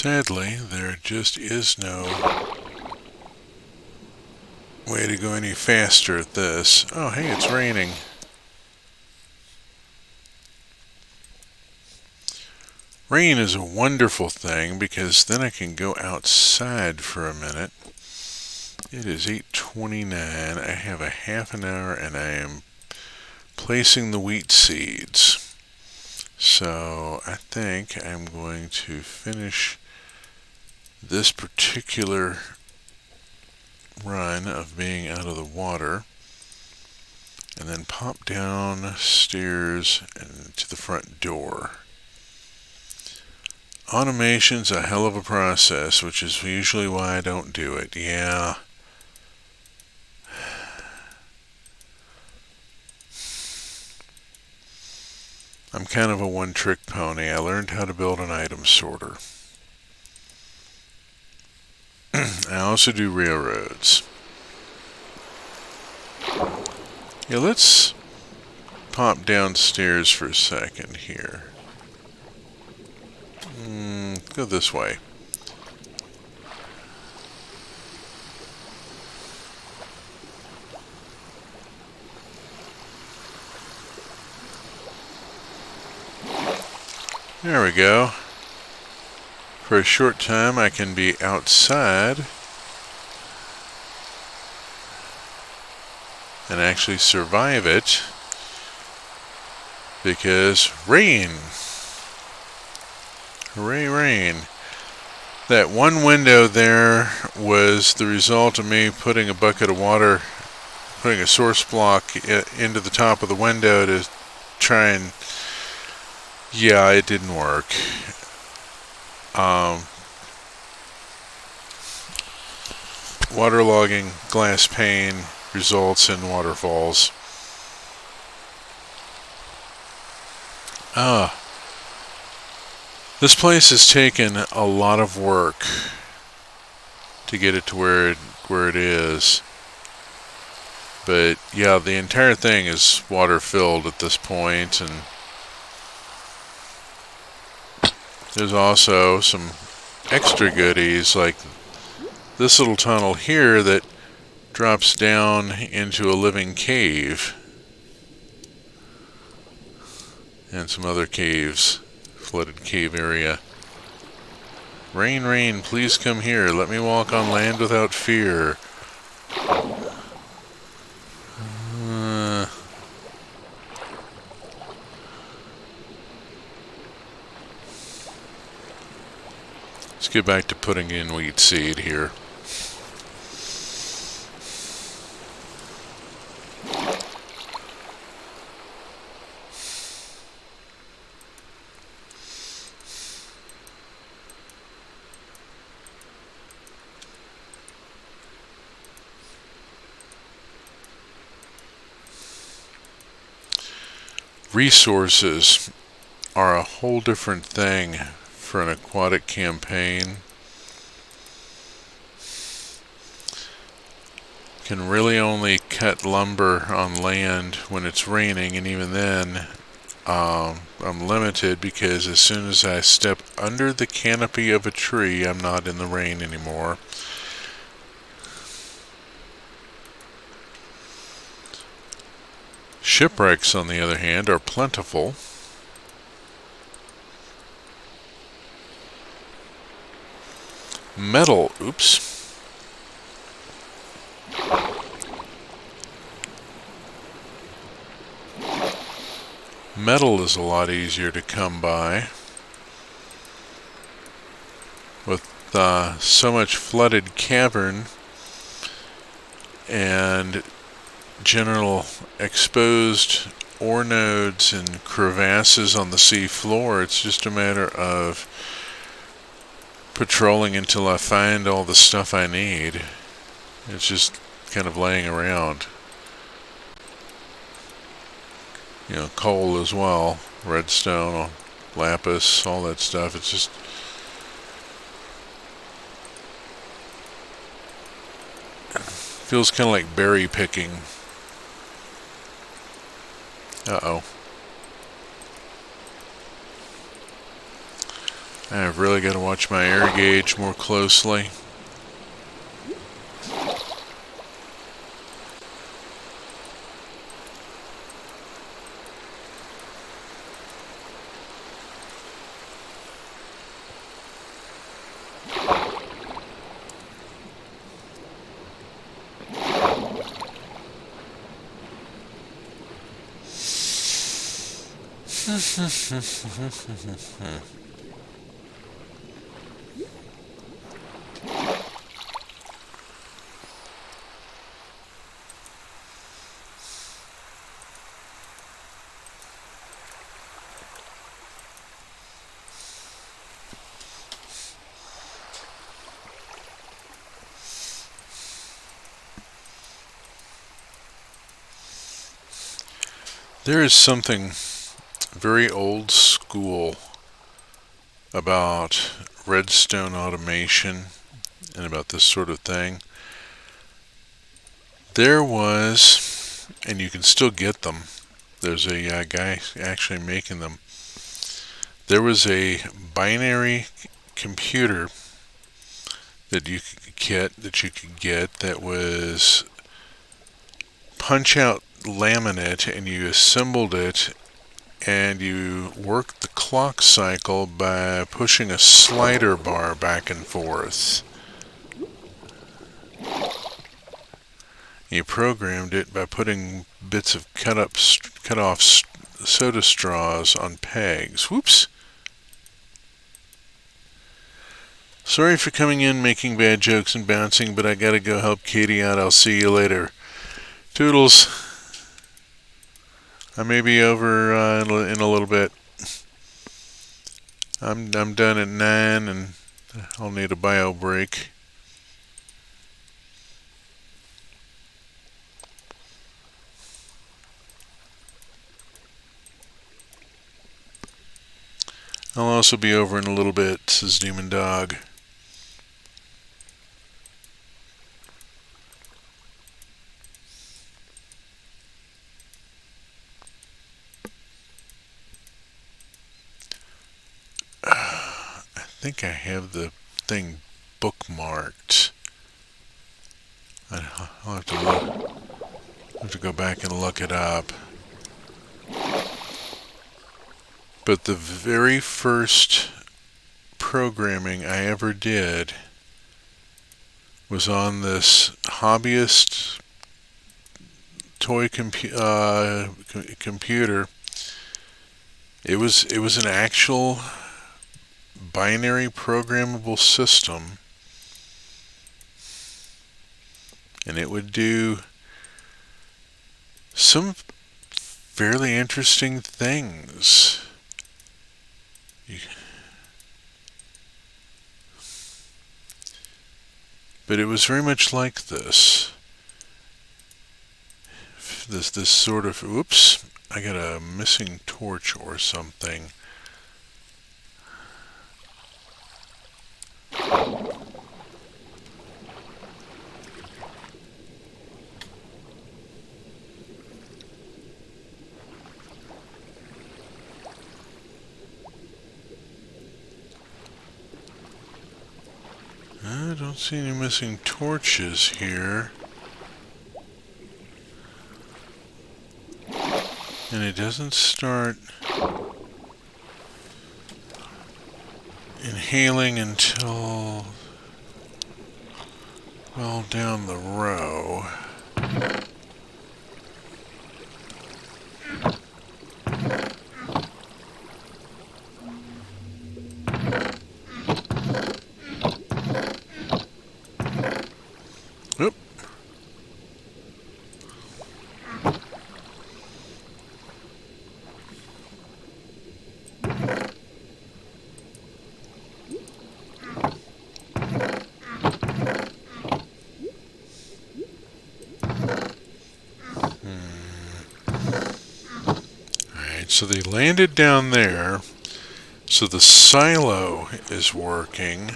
Sadly, there just is no way to go any faster at this. Oh, hey, it's raining. Rain is a wonderful thing because then I can go outside for a minute. It is 8:29. I have a half an hour and I am placing the wheat seeds. So I think I'm going to finish this particular run of being out of the water and then pop downstairs and to the front door. Automation's a hell of a process, which is usually why I don't do it. Yeah. I'm kind of a one-trick pony. I learned how to build an item sorter. I also do railroads. Yeah, let's pop downstairs for a second here. Go this way. There we go. For a short time I can be outside and actually survive it because rain. Hooray, rain. That one window there was the result of me putting a bucket of water, putting a source block into the top of the window to try and... Yeah, it didn't work. Waterlogging glass pane results in waterfalls. This place has taken a lot of work to get it to where it is. But yeah, the entire thing is water filled at this point, and there's also some extra goodies like this little tunnel here that drops down into a living cave. And some other caves, flooded cave area. Rain, rain, please come here. Let me walk on land without fear. Let's get back to putting in wheat seed here. Resources are a whole different thing for an aquatic campaign. Can really only cut lumber on land when it's raining, and even then I'm limited because as soon as I step under the canopy of a tree, I'm not in the rain anymore. Shipwrecks, on the other hand, are plentiful. Metal, oops. Metal is a lot easier to come by. With so much flooded cavern and general exposed ore nodes and crevasses on the sea floor, it's just a matter of patrolling until I find all the stuff I need. It's just kind of laying around. You know, coal as well, redstone, lapis, all that stuff. It's just feels kind of like berry picking. Uh-oh. I've really got to watch my air gauge more closely. There is something very old school about redstone automation and about this sort of thing. There was, and you can still get them, there's a guy actually making them. There was a binary computer that you could get that was punch out laminate, and you assembled it, and you worked the clock cycle by pushing a slider bar back and forth. You programmed it by putting bits of cut off soda straws on pegs. Whoops. Sorry for coming in making bad jokes and bouncing, but I gotta go help Katie out. I'll see you later. Toodles. I may be over in a little bit. I'm done at 9 and I'll need a bio break. I'll also be over in a little bit, says Demon Dog. I think I have the thing bookmarked. I'll have to go back and look it up. But the very first programming I ever did was on this hobbyist toy computer. It was an actual binary programmable system, and it would do some fairly interesting things. But it was very much like this sort of, oops, I got a missing torch or something. I don't see any missing torches here. And it doesn't start inhaling until well down the row. Oop. So they landed down there. So the silo is working.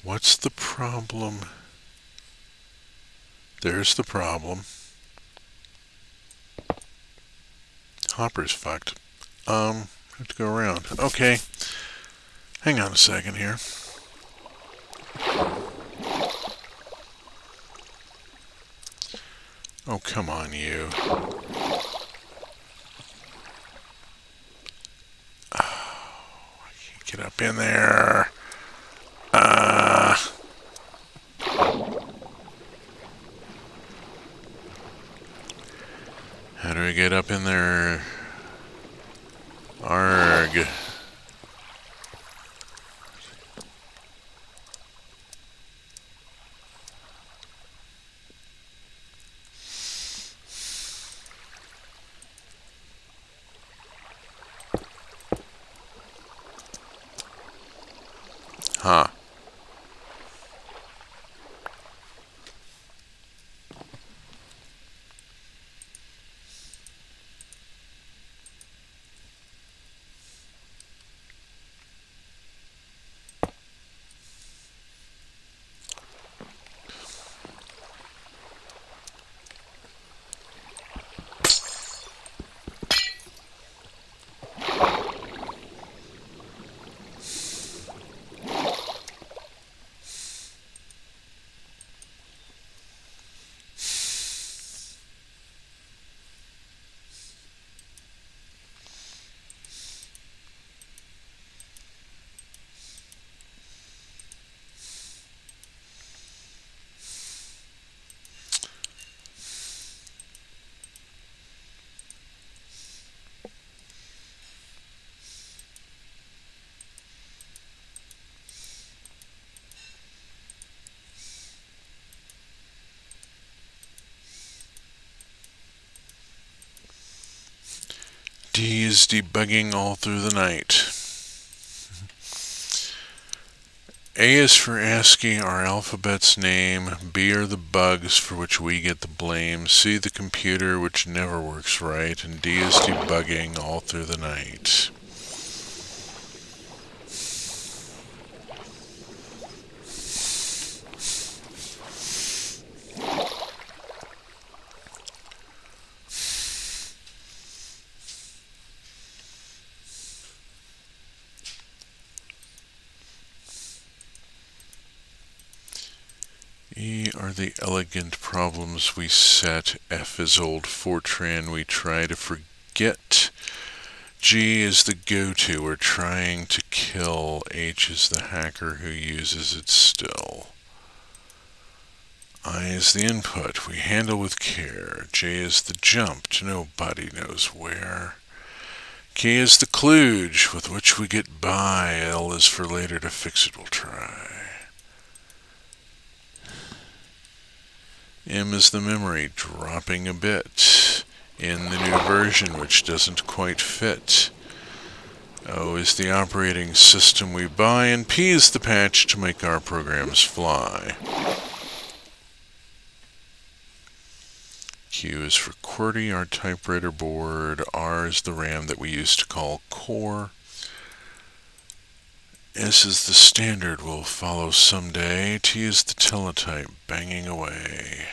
What's the problem? There's the problem. hopper's fucked. Have to go around. Okay. Hang on a second here. Oh, come on, you. Oh, I can't get up in there. How do I get up in there? Arg. Huh. D is debugging all through the night. A is for ASCII, our alphabet's name. B are the bugs for which we get the blame. C, the computer, which never works right. And D is debugging all through the night. E are the elegant problems we set. F is old Fortran we try to forget. G is the go-to we're trying to kill. H is the hacker who uses it still. I is the input we handle with care. J is the jump to nobody knows where. K is the kludge with which we get by. L is for later to fix it we'll try. M is the memory dropping a bit in the new version which doesn't quite fit. O is the operating system we buy, and P is the patch to make our programs fly. Q is for QWERTY, our typewriter board. R is the RAM that we used to call core. S is the standard we'll follow someday. T is the teletype banging away.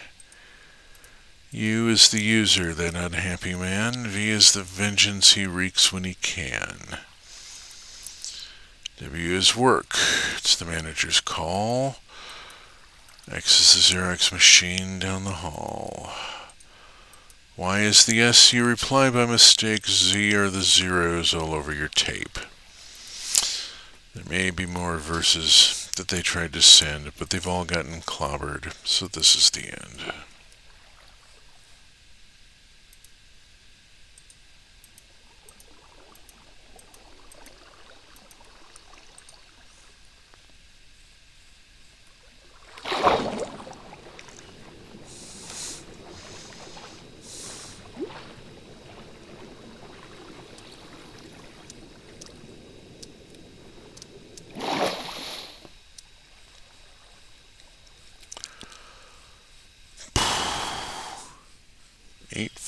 U is the user, that unhappy man. V is the vengeance he wreaks when he can. W is work. It's the manager's call. X is the Xerox machine down the hall. Y is the S you reply by mistake. Z are the zeros all over your tape. There may be more verses that they tried to send, but they've all gotten clobbered, so this is the end.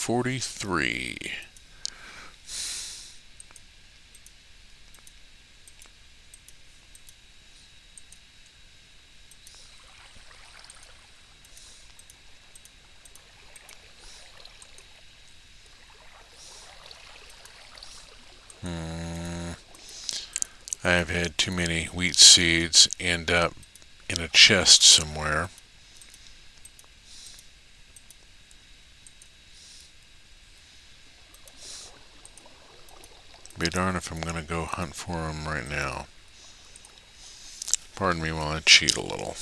.43. I have had too many wheat seeds end up in a chest somewhere. Be darned if I'm going to go hunt for them right now. Pardon me while I cheat a little.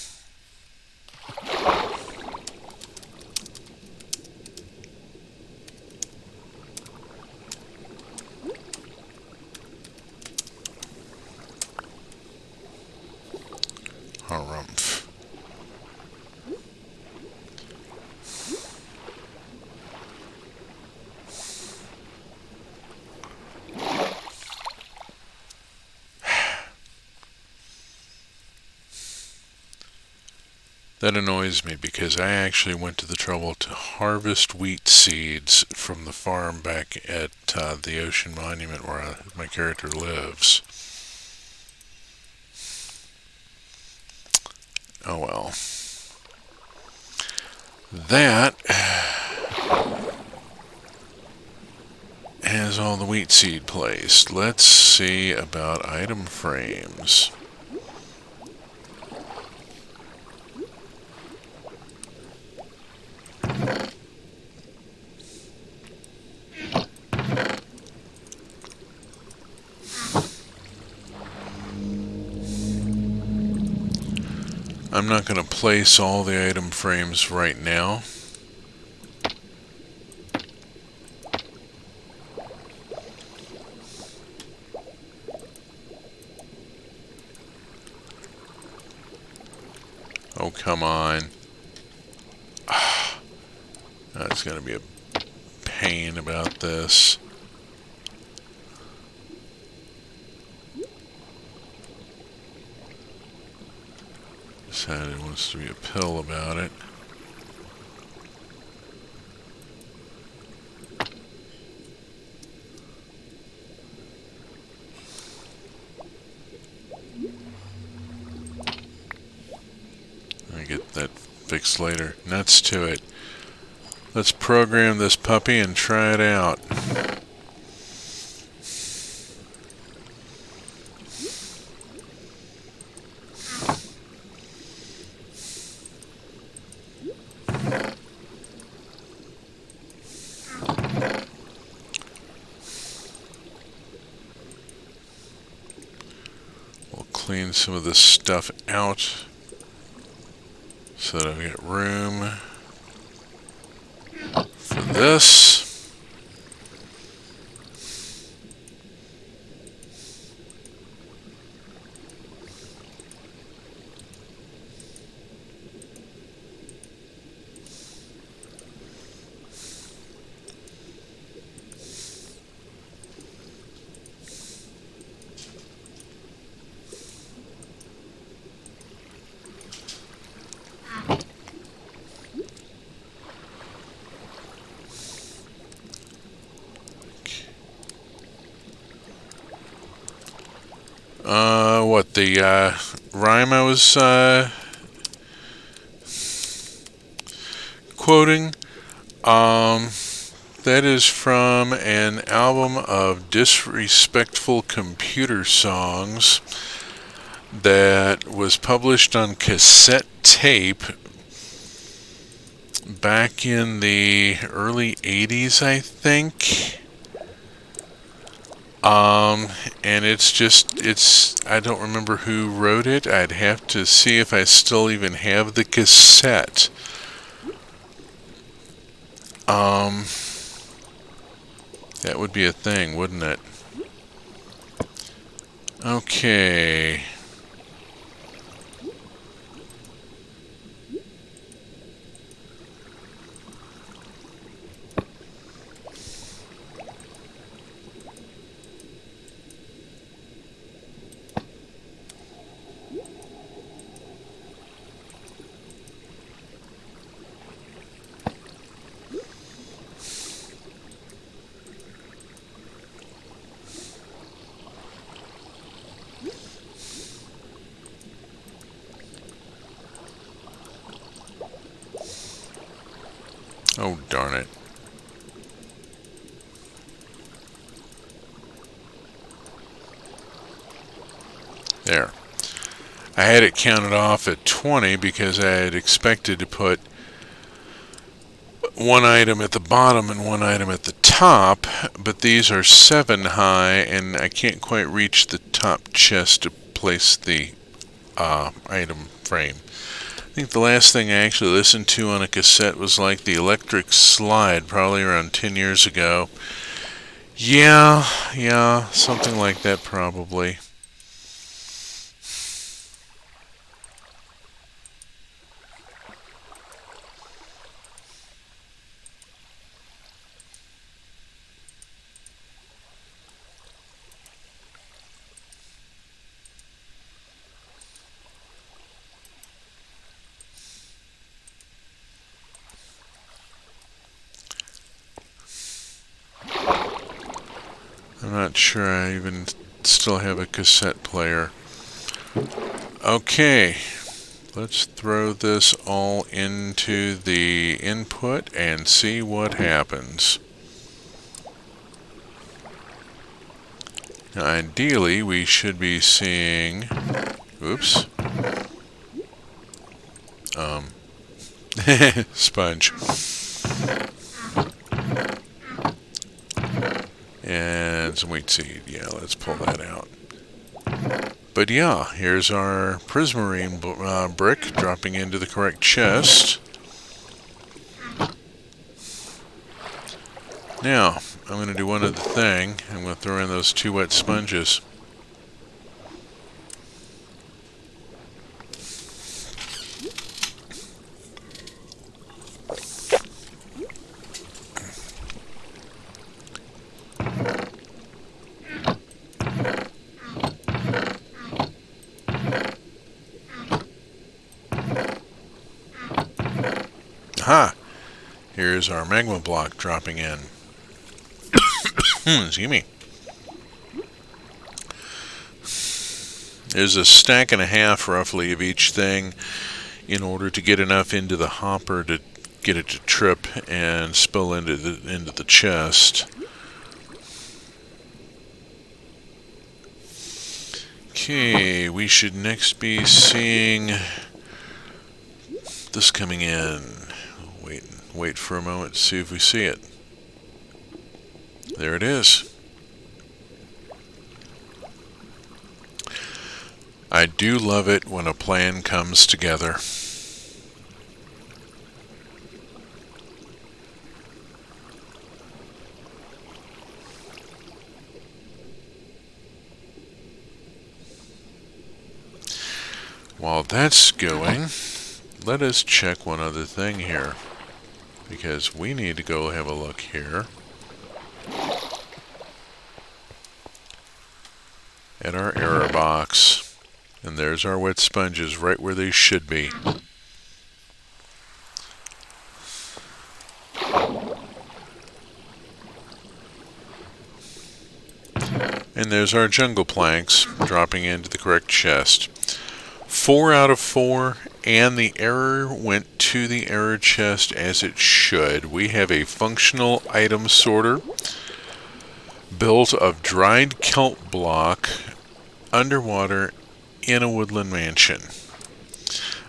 Harumph. That annoys me because I actually went to the trouble to harvest wheat seeds from the farm back at the Ocean Monument where my character lives. Oh well. That has all the wheat seed placed. Let's see about item frames. I'm not going to place all the item frames right now. Oh, come on. That's going to be a pain about this. Decided it wants to be a pill about it. I get that fixed later. Nuts to it. Let's program this puppy and try it out. We'll clean some of this stuff out so that I've got room for this. What the rhyme I was quoting? That is from an album of disrespectful computer songs that was published on cassette tape back in the early 80s, I think. And I don't remember who wrote it. I'd have to see if I still even have the cassette. That would be a thing, wouldn't it? Okay. Oh, darn it. There. I had it counted off at 20 because I had expected to put one item at the bottom and one item at the top, but these are 7 high and I can't quite reach the top chest to place the item frame. I think the last thing I actually listened to on a cassette was like the Electric Slide, probably around 10 years ago. Yeah, something like that probably. I'm not sure I even still have a cassette player. Okay, let's throw this all into the input and see what happens. Now, ideally, we should be seeing... Oops. Sponge. And some wheat seed. Yeah, let's pull that out. But yeah, here's our prismarine brick dropping into the correct chest. Now, I'm going to do one other thing. I'm going to throw in those 2 wet sponges. Aha! Here's our magma block dropping in. Excuse me. There's a stack and a half roughly of each thing in order to get enough into the hopper to get it to trip and spill into the chest. Okay, we should next be seeing this coming in. Wait for a moment to see if we see it. There it is. I do love it when a plan comes together. While that's going, let us check one other thing here, because we need to go have a look here at our error box. And there's our wet sponges right where they should be. And there's our jungle planks dropping into the correct chest. 4 out of 4, and the error went to the error chest as it should. We have a functional item sorter built of dried kelp block underwater in a woodland mansion.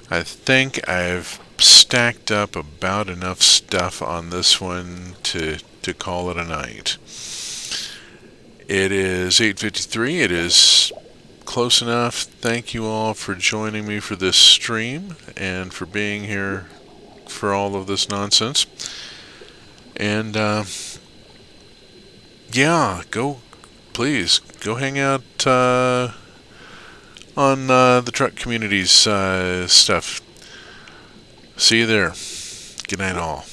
I think I've stacked up about enough stuff on this one to call it a night. It is 8:53. It is close enough. Thank you all for joining me for this stream and for being here for all of this nonsense. And yeah, please go hang out on the truck community's stuff. See you there. Good night all.